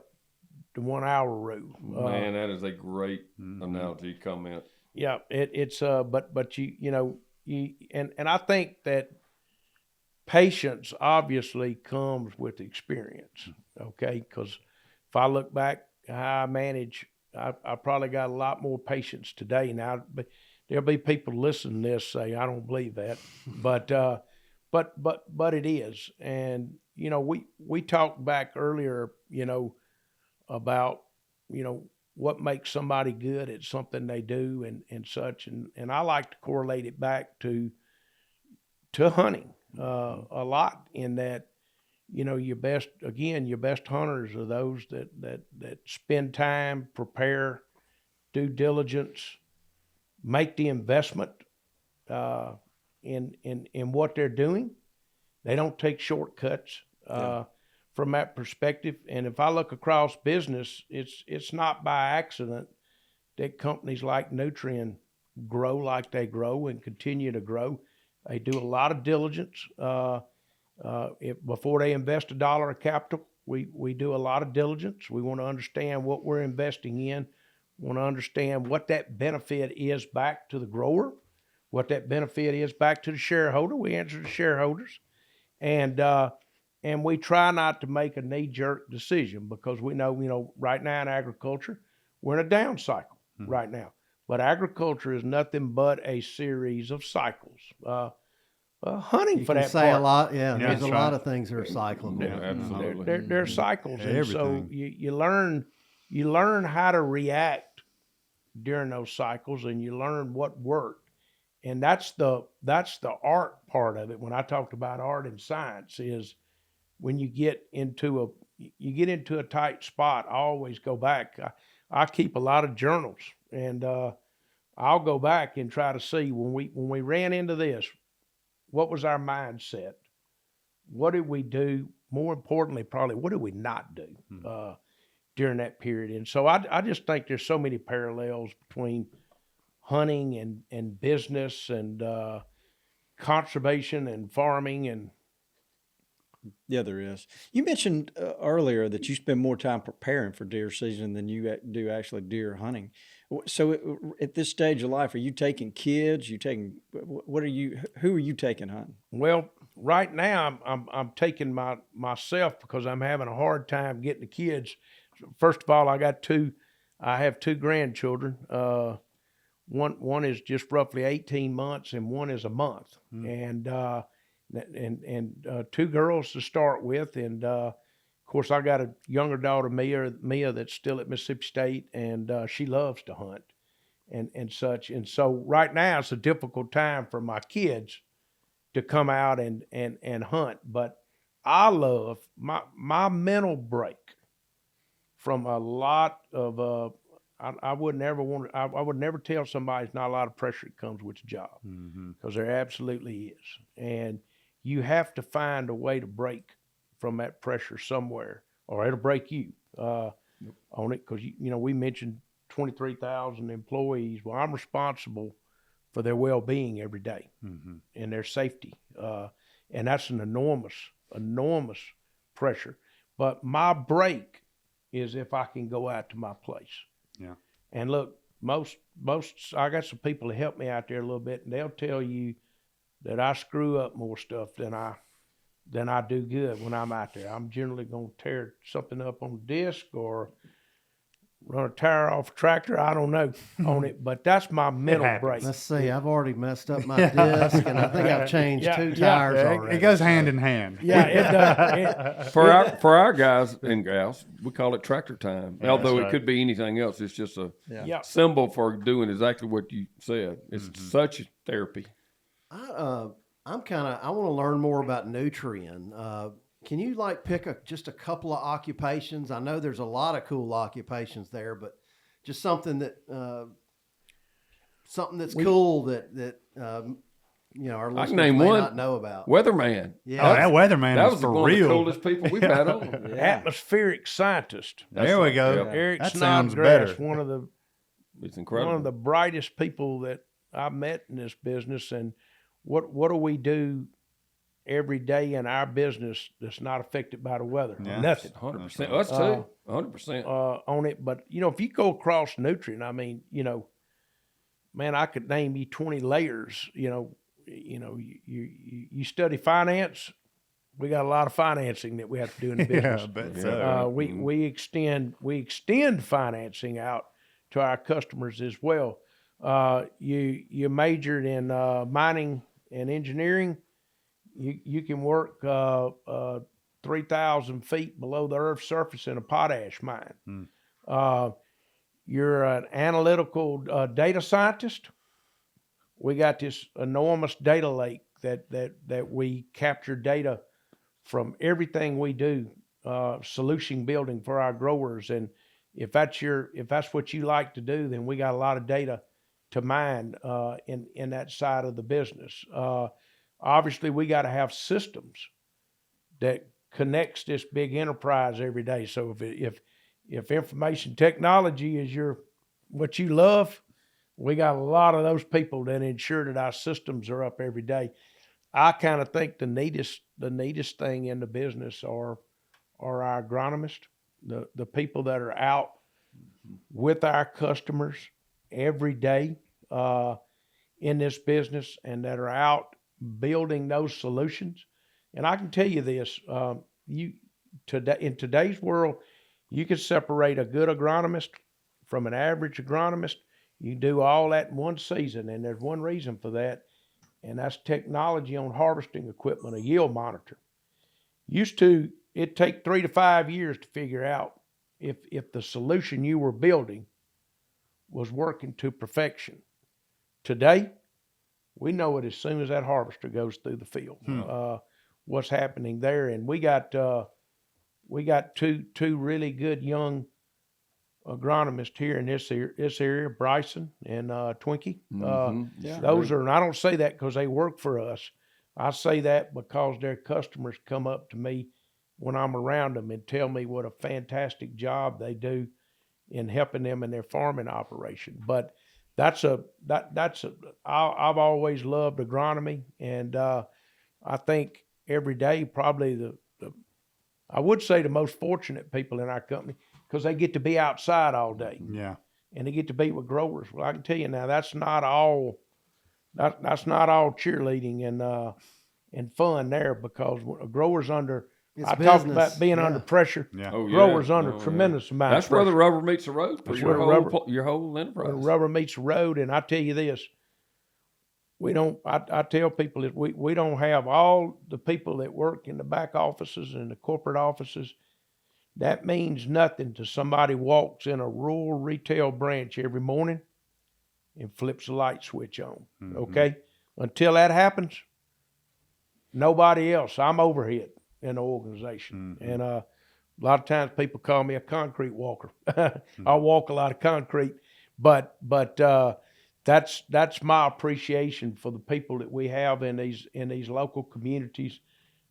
the 1 hour rule. Man, that is a great analogy comment. Yeah, it's but you and I think that patience obviously comes with experience. Okay, because if I look back how I manage, I probably got a lot more patience today now. But there'll be people listening to this say I don't believe that, but it is. And we talked back earlier, about what makes somebody good at something they do and such, and I like to correlate it back to hunting a lot, in that your best hunters are those that spend time, prepare, due diligence, make the investment in what they're doing. They don't take shortcuts from that perspective. And if I look across business, it's not by accident that companies like Nutrien grow like they grow and continue to grow. They do a lot of diligence. Before they invest $1 of capital, we do a lot of diligence. We want to understand what we're investing in. We want to understand what that benefit is back to the grower, what that benefit is back to the shareholder. We answer the shareholders, and we try not to make a knee-jerk decision, because we know, right now in agriculture, we're in a down cycle right now. But agriculture is nothing but a series of cycles. Hunting You for can that say part. a lot. Yeah, Yeah, there's a that's lot right. of things that are cyclical. Yeah, absolutely. There are cycles, and so Everything. you learn how to react during those cycles, and you learn what worked, and that's the art part of it. When I talked about art and science, is when you get into a tight spot, I always go back. I keep a lot of journals, and I'll go back and try to see when we ran into this, what was our mindset? What did we do? More importantly, probably, what did we not do? during that period. And so I just think there's so many parallels between hunting and business and conservation and farming. And Yeah, there is. You mentioned earlier that you spend more time preparing for deer season than you do actually deer hunting. So at this stage of life, are you taking kids? Who are you taking hunting? well, right now I'm taking myself because I'm having a hard time getting the kids. First of all, I have two grandchildren. One is just roughly 18 months and one is a month. And two girls to start with. And of course, I got a younger daughter, Mia, that's still at Mississippi State, and she loves to hunt and such. And so right now it's a difficult time for my kids to come out and hunt. But I love my mental break from a lot of I would never tell somebody there's not a lot of pressure that comes with the job, because there absolutely is. And you have to find a way to break from that pressure somewhere, or it'll break you on it. Because we mentioned 23,000 employees. Well, I'm responsible for their well-being every day and their safety, and that's an enormous pressure. But my break is if I can go out to my place. Yeah. And look, most I got some people to help me out there a little bit, and they'll tell you that I screw up more stuff than I do good when I'm out there. I'm generally going to tear something up on the disc or run a tire off a tractor. I don't know on it, but that's my mental break. Let's see. I've already messed up my disc, and I think I've changed two tires already. It goes hand in hand. Yeah, it does. For our guys and gals, we call it tractor time. Yeah, Although that's it could be anything else. It's just a Yeah. symbol for doing exactly what you said. It's such a therapy. I want to learn more about Nutrien. Can you pick just a couple of occupations? I know there's a lot of cool occupations there, but just something that's cool that our listeners may not know about. Weatherman. Yeah. Oh, that weatherman That is was for one real. of the coolest people we've had on. Atmospheric scientist. There we go. Eric That sounds Snodgrass, better. one of the It's incredible. one of the brightest people that I've met in this business. And what do we do every day in our business that's not affected by the weather? Yeah. Nothing 100%. Us too. 100%. on it. But if you go across Nutrien, I mean, man, I could name you 20 layers. You study finance. We got a lot of financing that we have to do in the business. Yeah, I bet so. We extend financing out to our customers as well. You majored in mining and engineering. You can work 3,000 feet below the Earth's surface in a potash mine. You're an analytical data scientist. We got this enormous data lake that we capture data from everything we do, solution building for our growers. And if that's what you like to do, then we got a lot of data to mine in that side of the business. Obviously, we got to have systems that connects this big enterprise every day. So if information technology is what you love, we got a lot of those people that ensure that our systems are up every day. I kind of think the neatest thing in the business are our agronomists, the people that are out with our customers every day in this business, and that are out building those solutions. And I can tell you this, in today's world, you can separate a good agronomist from an average agronomist. You can do all that in one season, and there's one reason for that, and that's technology on harvesting equipment, a yield monitor. Used to, it'd take 3 to 5 years to figure out if the solution you were building was working to perfection. Today, we know it as soon as that harvester goes through the field, what's happening there. And we got two really good young agronomists here in this area, Bryson and Twinkie. Those are, and I don't say that because they work for us. I say that because their customers come up to me when I'm around them and tell me what a fantastic job they do in helping them in their farming operation. But I've always loved agronomy, and I think every day probably I would say the most fortunate people in our company, because they get to be outside all day. Yeah. And they get to be with growers. Well, I can tell you now, that's not all cheerleading and fun there, because growers under. It's I business. talked about being under pressure. Yeah. Oh, yeah. Growers under Oh, yeah. tremendous amount. That's of where pressure. the rubber meets the road for That's your where whole your whole enterprise. Where the rubber meets the road. And I tell you this, we don't. I tell people that we don't have all the people that work in the back offices and the corporate offices. That means nothing to somebody walks in a rural retail branch every morning and flips a light switch on. Mm-hmm. Okay, until that happens, nobody else. I'm overhead in the organization, Mm-hmm. and a lot of times people call me a concrete walker. I walk a lot of concrete, but that's my appreciation for the people that we have in these local communities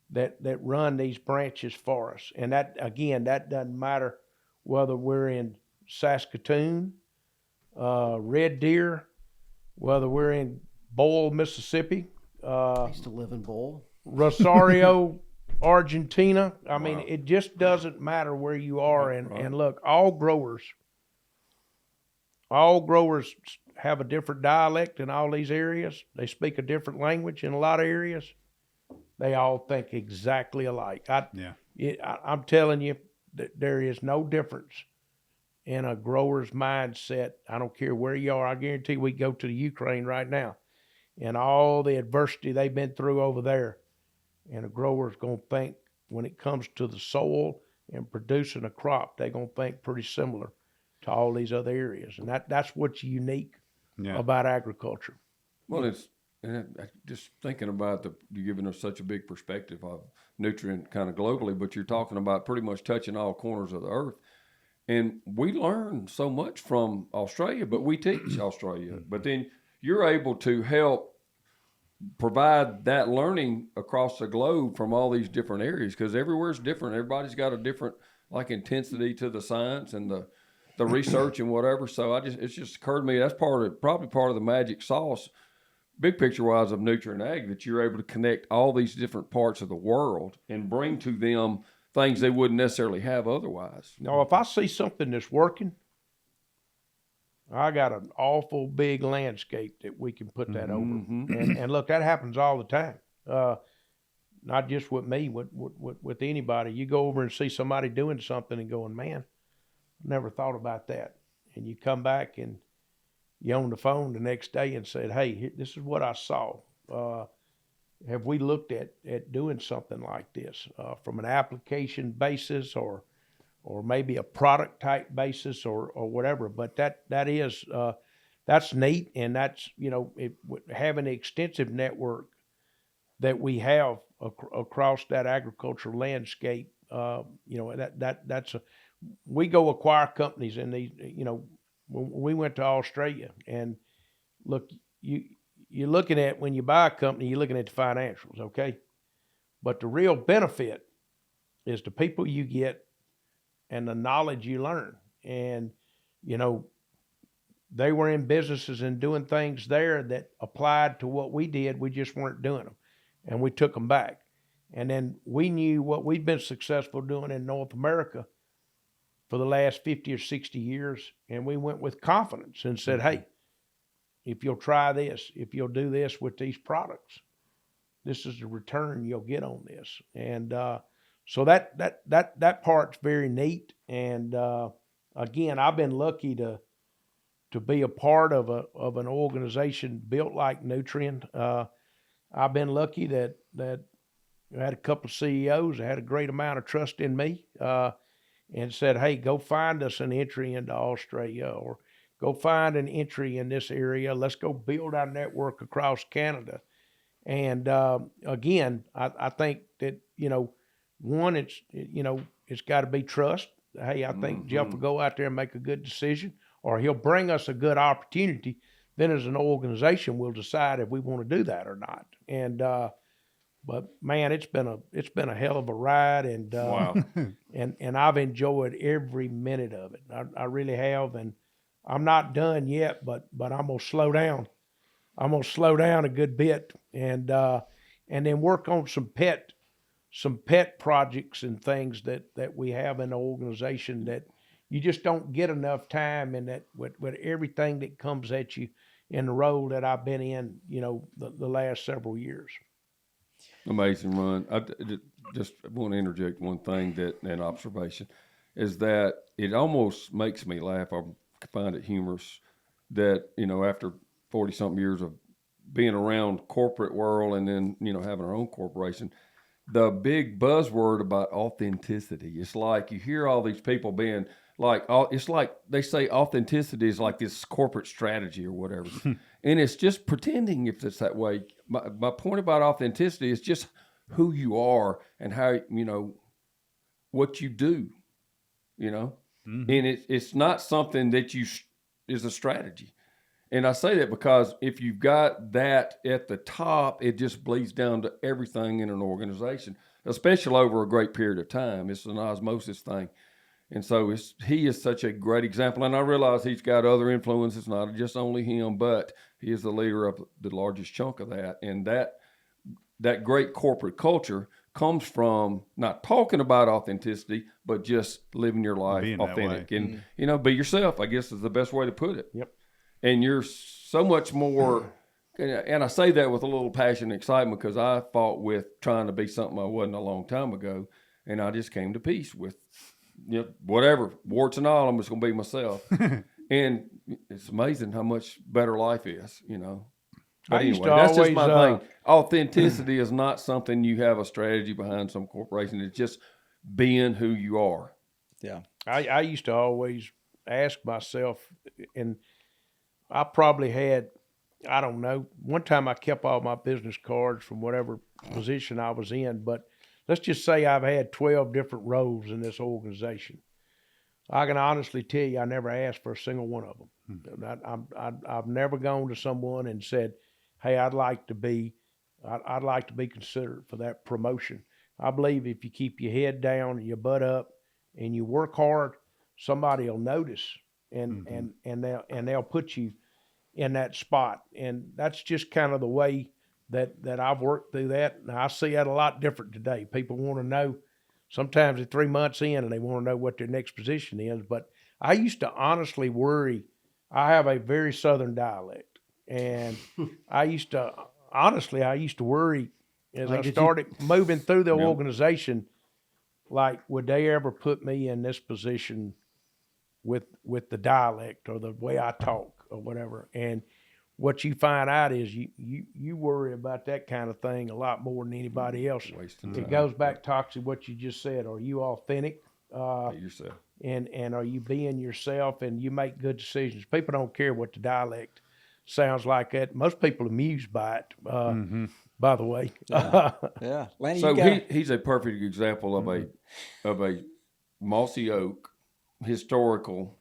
that run these branches for us. And that, again, that doesn't matter whether we're in Saskatoon, Red Deer, whether we're in Boyle, Mississippi, I used to live in Bowl. Rosario, Argentina. I mean, it just doesn't matter where you are. And look, all growers have a different dialect in all these areas. They speak a different language in a lot of areas. They all think exactly alike. I'm telling you that there is no difference in a grower's mindset. I don't care where you are. I guarantee we go to the Ukraine right now, and all the adversity they've been through over there, and a grower's going to think, when it comes to the soil and producing a crop, they're going to think pretty similar to all these other areas. And that's what's unique about agriculture. Well, it's just thinking about you're giving us such a big perspective of Nutrien kind of globally, but you're talking about pretty much touching all corners of the earth. And we learn so much from Australia, but we teach Australia. But then you're able to help provide that learning across the globe from all these different areas, because everywhere's different. Everybody's got a different intensity to the science and the research and whatever. So it's just occurred to me that's probably part of the magic sauce, big picture wise, of Nutrien Ag, that you're able to connect all these different parts of the world and bring to them things they wouldn't necessarily have otherwise. Now, if I see something that's working, I got an awful big landscape that we can put that over. And look, that happens all the time. Not just with me, with anybody. You go over and see somebody doing something and going, man, I never thought about that. And you come back and you on the phone the next day and said, hey, this is what I saw. Have we looked at doing something like this from an application basis or maybe a product type basis or whatever? But that's neat, and that's, having an extensive network that we have across that agricultural landscape. We go acquire companies in these. When we went to Australia, and look, you're looking at, when you buy a company, you're looking at the financials, okay? But the real benefit is the people you get and the knowledge you learn. And, they were in businesses and doing things there that applied to what we did. We just weren't doing them. And we took them back. And then we knew what we'd been successful doing in North America for the last 50 or 60 years. And we went with confidence and said, hey, if you'll try this, if you'll do this with these products, this is the return you'll get on this. And so that part's very neat. And again, I've been lucky to be a part of an organization built like Nutrien. I've been lucky that I had a couple of CEOs that had a great amount of trust in me and said, hey, go find us an entry into Australia, or go find an entry in this area. Let's go build our network across Canada. And again, I think that, one, it's got to be trust. Hey, I think Jeff will go out there and make a good decision, or he'll bring us a good opportunity. Then as an organization, we'll decide if we want to do that or not. And But man, it's been a hell of a ride, and Wow. and I've enjoyed every minute of it. I really have, and I'm not done yet, but I'm gonna slow down. I'm gonna slow down a good bit, and then work on some pet projects and things that we have in the organization that you just don't get enough time in, that with everything that comes at you in the role that I've been in, the last several years. Amazing run. Just want to interject one thing, that an observation is that it almost makes me laugh. I find it humorous that, after 40 something years of being around corporate world and then, having our own corporation, the big buzzword about authenticity. It's like you hear all these people being like, it's like they say authenticity is like this corporate strategy or whatever. And it's just pretending if it's that way. My point about authenticity is just who you are and how, what you do, and it's not something that is a strategy. And I say that because if you've got that at the top, it just bleeds down to everything in an organization, especially over a great period of time. It's an osmosis thing. And so he is such a great example. And I realize he's got other influences, not just only him, but he is the leader of the largest chunk of that. And that great corporate culture comes from not talking about authenticity, but just living your life being authentic. that way. And, be yourself, I guess, is the best way to put it. Yep. And you're so much more, and I say that with a little passion and excitement because I fought with trying to be something I wasn't a long time ago. And I just came to peace with, whatever, warts and all, I'm just going to be myself. And it's amazing how much better life is, But anyway, that's just my thing. Authenticity is not something you have a strategy behind some corporation. It's just being who you are. Yeah. I used to always ask myself, and I probably had, I don't know, one time I kept all my business cards from whatever position I was in, but let's just say I've had 12 different roles in this organization. I can honestly tell you I never asked for a single one of them. I've never gone to someone and said, hey, I'd like to be considered for that promotion. I believe if you keep your head down and your butt up and you work hard, somebody will notice and they'll put you in that spot. And that's just kind of the way that I've worked through that. And I see that a lot different today. People want to know, sometimes they're 3 months in and they want to know what their next position is. But I used to honestly worry. I have a very Southern dialect, and I used to worry as I started moving through the organization, like, would they ever put me in this position with the dialect or the way I talk or whatever? And what you find out is you worry about that kind of thing a lot more than anybody else. It goes back, Toxie, what you just said. Are you authentic? Be yourself. And are you being yourself, and you make good decisions? People don't care what the dialect sounds like. That most people are amused by it. By the way, Yeah. Lanny, so he's a perfect example of a mossy oak historical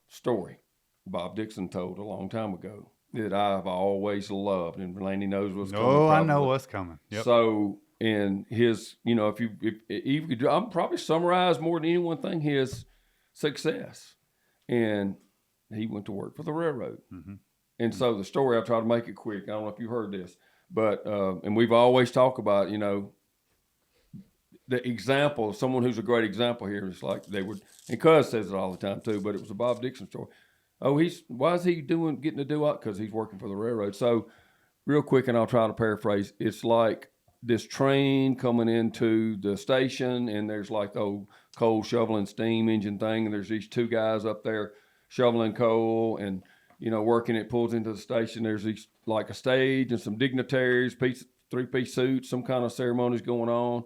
story Bob Dixon told a long time ago that I've always loved, and Lanny knows what's coming. Oh, I know what's coming. Yep. So in his, if you could, I'm probably summarize more than any one thing his success, and he went to work for the railroad. And so the story, I'll try to make it quick. I don't know if you heard this, but and we've always talked about, the example of someone who's a great example here. It's like they would, and Cuz says it all the time too, but it was a Bob Dixon story. Oh, why is he getting to do it? Because he's working for the railroad. So real quick, and I'll try to paraphrase, it's like this train coming into the station, and there's like the old coal shoveling steam engine thing, and there's these two guys up there shoveling coal and, working it, pulls into the station. There's these, like a stage and some dignitaries, three-piece suits, some kind of ceremonies going on.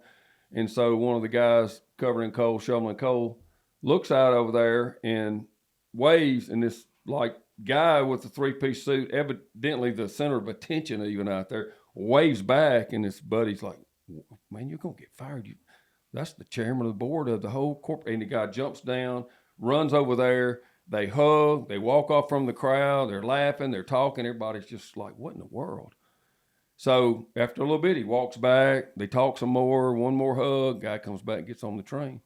And so one of the guys covering coal, shoveling coal, looks out over there and waves, and this like guy with the three-piece suit, evidently the center of attention even out there, waves back, and his buddy's like, man, you're going to get fired. That's the chairman of the board of the whole corporate. And the guy jumps down, runs over there. They hug. They walk off from the crowd. They're laughing. They're talking. Everybody's just like, what in the world? So after a little bit, he walks back. They talk some more. One more hug. Guy comes back, gets on the train,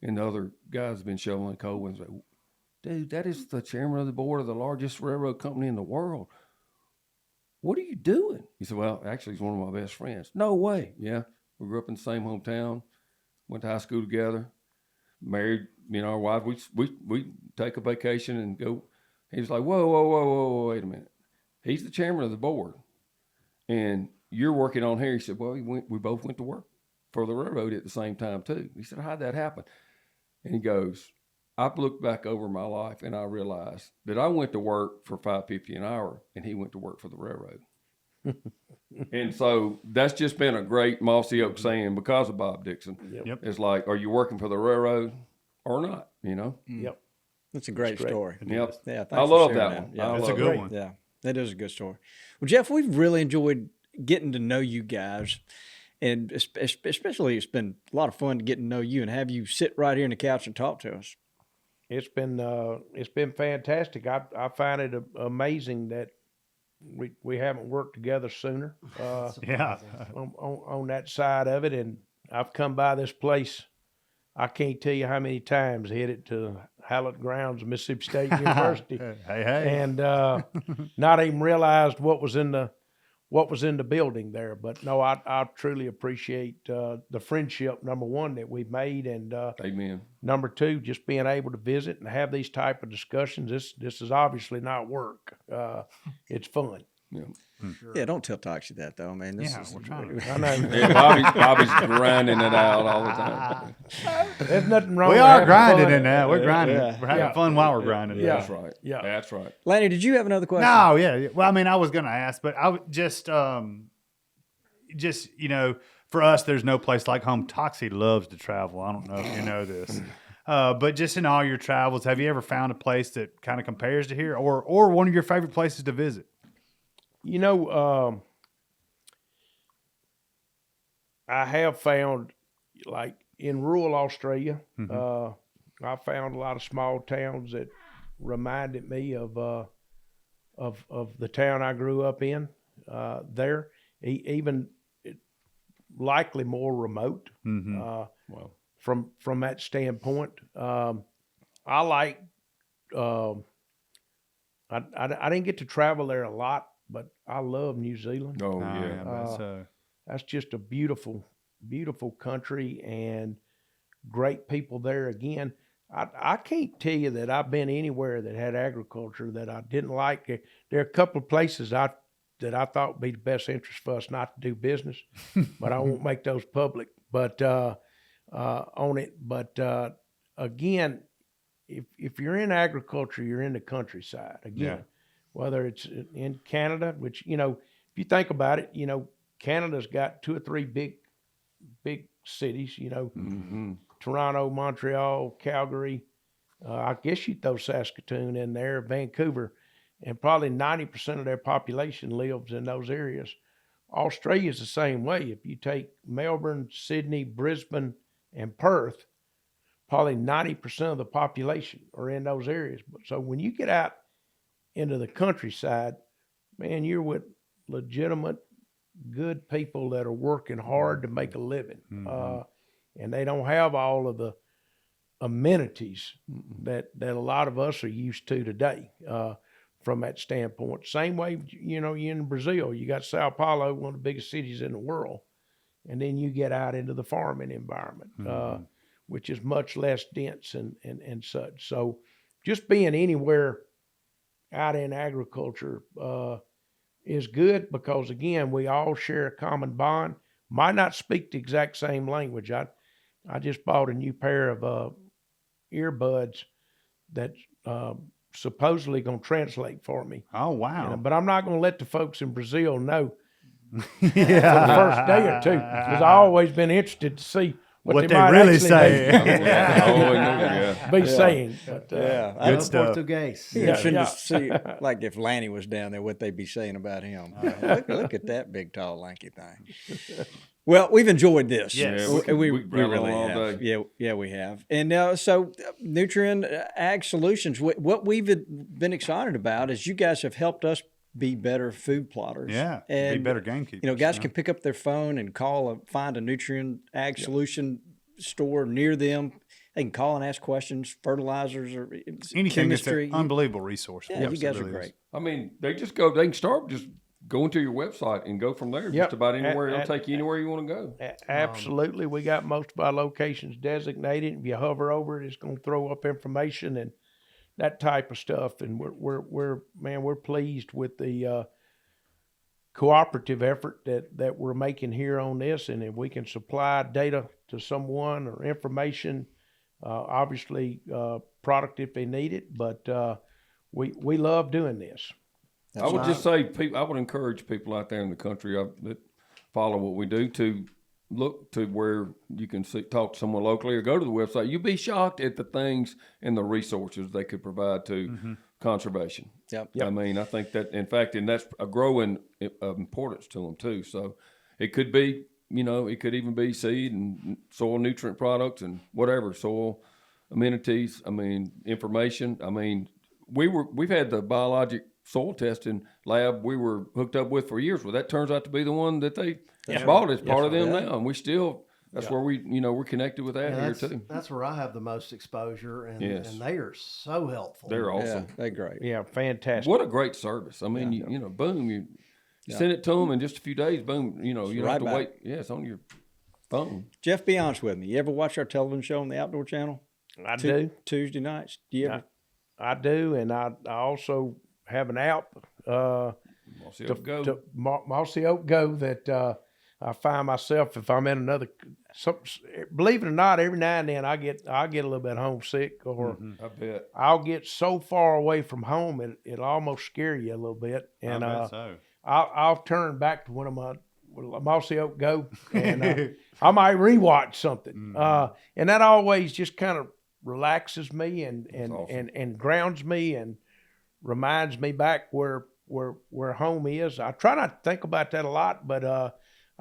and the other guy's been shoveling coal and say, "Dude, that is the chairman of the board of the largest railroad company in the world. What are you doing?" He said, "Well, actually, he's one of my best friends." "No way." "Yeah, we grew up in the same hometown, went to high school together, married. Our wife. We take a vacation and go." He was like, "Whoa, wait a minute. He's the chairman of the board, and you're working on here." He said, "Well, we both went to work for the railroad at the same time too." He said, "How'd that happen?" And he goes, "I've looked back over my life and I realized that I went to work for $5.50 an hour and he went to work for the railroad." And so that's just been a great Mossy Oak saying because of Bob Dixon. Yep. It's like, are you working for the railroad or not? Yep. That's a great story. Yep. Yeah, I love that one. Yeah, That's a good one. Yeah, that is a good story. Well, Jeff, we've really enjoyed getting to know you guys, and especially it's been a lot of fun to get to know you and have you sit right here on the couch and talk to us. It's been fantastic. I find it amazing that we haven't worked together sooner Yeah. on that side of it. And I've come by this place, I can't tell you how many times, headed to Hallett Grounds of Mississippi State University, Hey. and not even realized what was in the building there. But no, I truly appreciate the friendship, number one, that we've made, and Amen. number two, just being able to visit and have these type of discussions. This is obviously not work. It's fun. Yeah. Yeah, don't tell Toxie that though, man. This Yeah, is, we're trying to. I know. Yeah, Bobby's grinding it out all the time. There's nothing wrong We with are having grinding fun. in that. We're grinding. Yeah. We're having fun while we're grinding. Yeah. That's right. Yeah. That's right. Lanny, did you have another question? No, yeah. Well, I mean, I was going to ask, but I would just for us, there's no place like home. Toxie loves to travel. I don't know if you know this, but just in all your travels, have you ever found a place that kind of compares to here, or one of your favorite places to visit? I have found, like in rural Australia, I found a lot of small towns that reminded me of the town I grew up in. There, even likely more remote. Wow. From that standpoint, I like. I didn't get to travel there a lot, but I love New Zealand. Oh yeah. That's just a beautiful, beautiful country and great people there. Again, I can't tell you that I've been anywhere that had agriculture that I didn't like. There are a couple of places that I thought would be the best interest for us not to do business, but I won't make those public. But on it. But again, if you're in agriculture, you're in the countryside. Again, whether it's in Canada, which if you think about it, Canada's got 2 or 3 big cities, Toronto, Montreal, Calgary. I guess you throw Saskatoon in there, Vancouver, and probably 90% of their population lives in those areas. Australia's the same way. If you take Melbourne, Sydney, Brisbane, and Perth, probably 90% of the population are in those areas. But so when you get out into the countryside, man, you're with legitimate, good people that are working hard to make a living. And they don't have all of the amenities that a lot of us are used to today from that standpoint. Same way, you're in Brazil, you got Sao Paulo, one of the biggest cities in the world. And then you get out into the farming environment, which is much less dense and such. So just being anywhere out in agriculture is good because, again, we all share a common bond. Might not speak the exact same language. I just bought a new pair of earbuds that supposedly going to translate for me. Oh, wow. But I'm not going to let the folks in Brazil know for the first day or two, because I've always been interested to see what they might really actually say. be saying. But, I Good stuff. Portuguese. Interesting to see, like if Lanny was down there, what they'd be saying about him. Look at that big, tall, lanky thing. Well, we've enjoyed this. Yes. We we really all have. day. Yeah, we have. And so Nutrien Ag Solutions, what we've been excited about is you guys have helped us be better food plotters. Yeah, and be better gamekeepers. Guys can pick up their phone and find a Nutrien Ag Solution store near them. They can call and ask questions, fertilizers or anything. chemistry. It's an unbelievable resource. Yeah, you guys are great. I mean, they can start just going to your website and go from there. Just about anywhere. It'll take you anywhere you want to go. Absolutely. We got most of our locations designated. If you hover over it, it's going to throw up information and that type of stuff. And we're pleased with the cooperative effort that we're making here on this. And if we can supply data to someone or information, obviously product if they need it, but we love doing this. I would just say, I would encourage people out there in the country that follow what we do to look to where you can talk to someone locally or go to the website. You'd be shocked at the things and the resources they could provide to conservation. Yep. I mean, I think that, in fact, and that's a growing importance to them too. So it could be, it could even be seed and soil nutrient products and whatever, soil amenities. I mean, information. I mean, we've had the biologic soil testing lab we were hooked up with for years. Well, that turns out to be the one that they bought as part of them now, and we still. That's where we're connected with that here too. That's where I have the most exposure, and they are so helpful. They're awesome. Yeah, they're great. Yeah, fantastic. What a great service. I mean, boom, you send it to them in just a few days. Boom, you don't have to wait. Yeah, it's on your phone. Jeff, be honest with me. You ever watch our television show on the Outdoor Channel? I do. Tuesday nights. Do you ever? I do, and I also have an app. Mossy Oak Go. Mossy Oak Go that I find myself if I'm in another. Believe it or not, every now and then I get a little bit homesick, or I bet I'll get so far away from home it'll almost scare you a little bit. And I bet so. I'll turn back to one of my Mossy Oak Go, and I might rewatch something. And that always just kind of relaxes me and awesome. and grounds me and reminds me back where home is. I try not to think about that a lot, but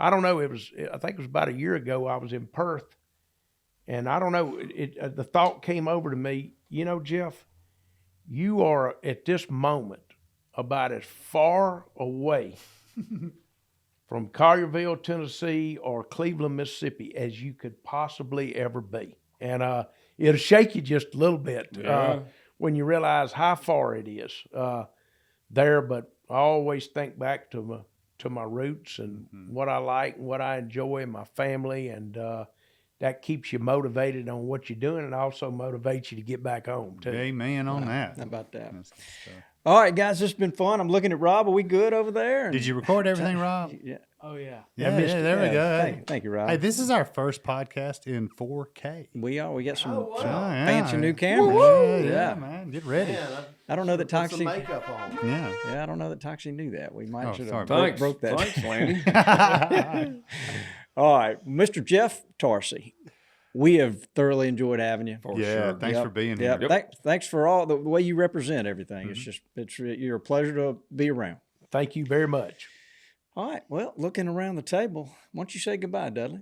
I don't know. I think it was about a year ago. I was in Perth, and I don't know. The thought came over to me. Jeff, you are at this moment about as far away from Collierville, Tennessee, or Cleveland, Mississippi, as you could possibly ever be, and it'll shake you just a little bit when you realize how far it is there. But I always think back to my roots and what I like and what I enjoy and my family, and that keeps you motivated on what you're doing, and also motivates you to get back home too. Amen on that. How about that? All right, guys, this has been fun. I'm looking at Rob. Are we good over there? Did you record everything, Rob? Yeah. Oh, yeah. Yeah, there we go. Thank you, Rob. Hey, this is our first podcast in 4K. We are. We got some yeah. fancy new cameras. Yeah, man. Get ready. Man, I don't know that put some Toxie. makeup on. Yeah, I don't know that Toxie knew that. We might should have sorry. broke that. Thanks, Lanny. All right, Mr. Jeff Tarsi, we have thoroughly enjoyed having you. Thanks for being here. Thanks for all the way you represent everything. You're a pleasure to be around. Thank you very much. All right, well, looking around the table, why don't you say goodbye, Dudley?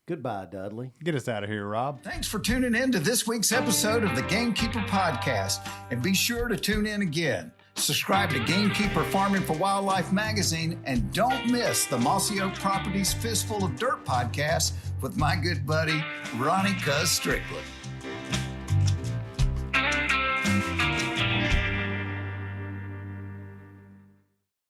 Goodbye, Dudley. Get us out of here, Rob. Thanks for tuning in to this week's episode of the Gamekeeper Podcast, and be sure to tune in again. Subscribe to Gamekeeper Farming for Wildlife magazine, and don't miss the Mossy Oak Properties Fistful of Dirt podcast with my good buddy, Ronnie Cuz Strickland.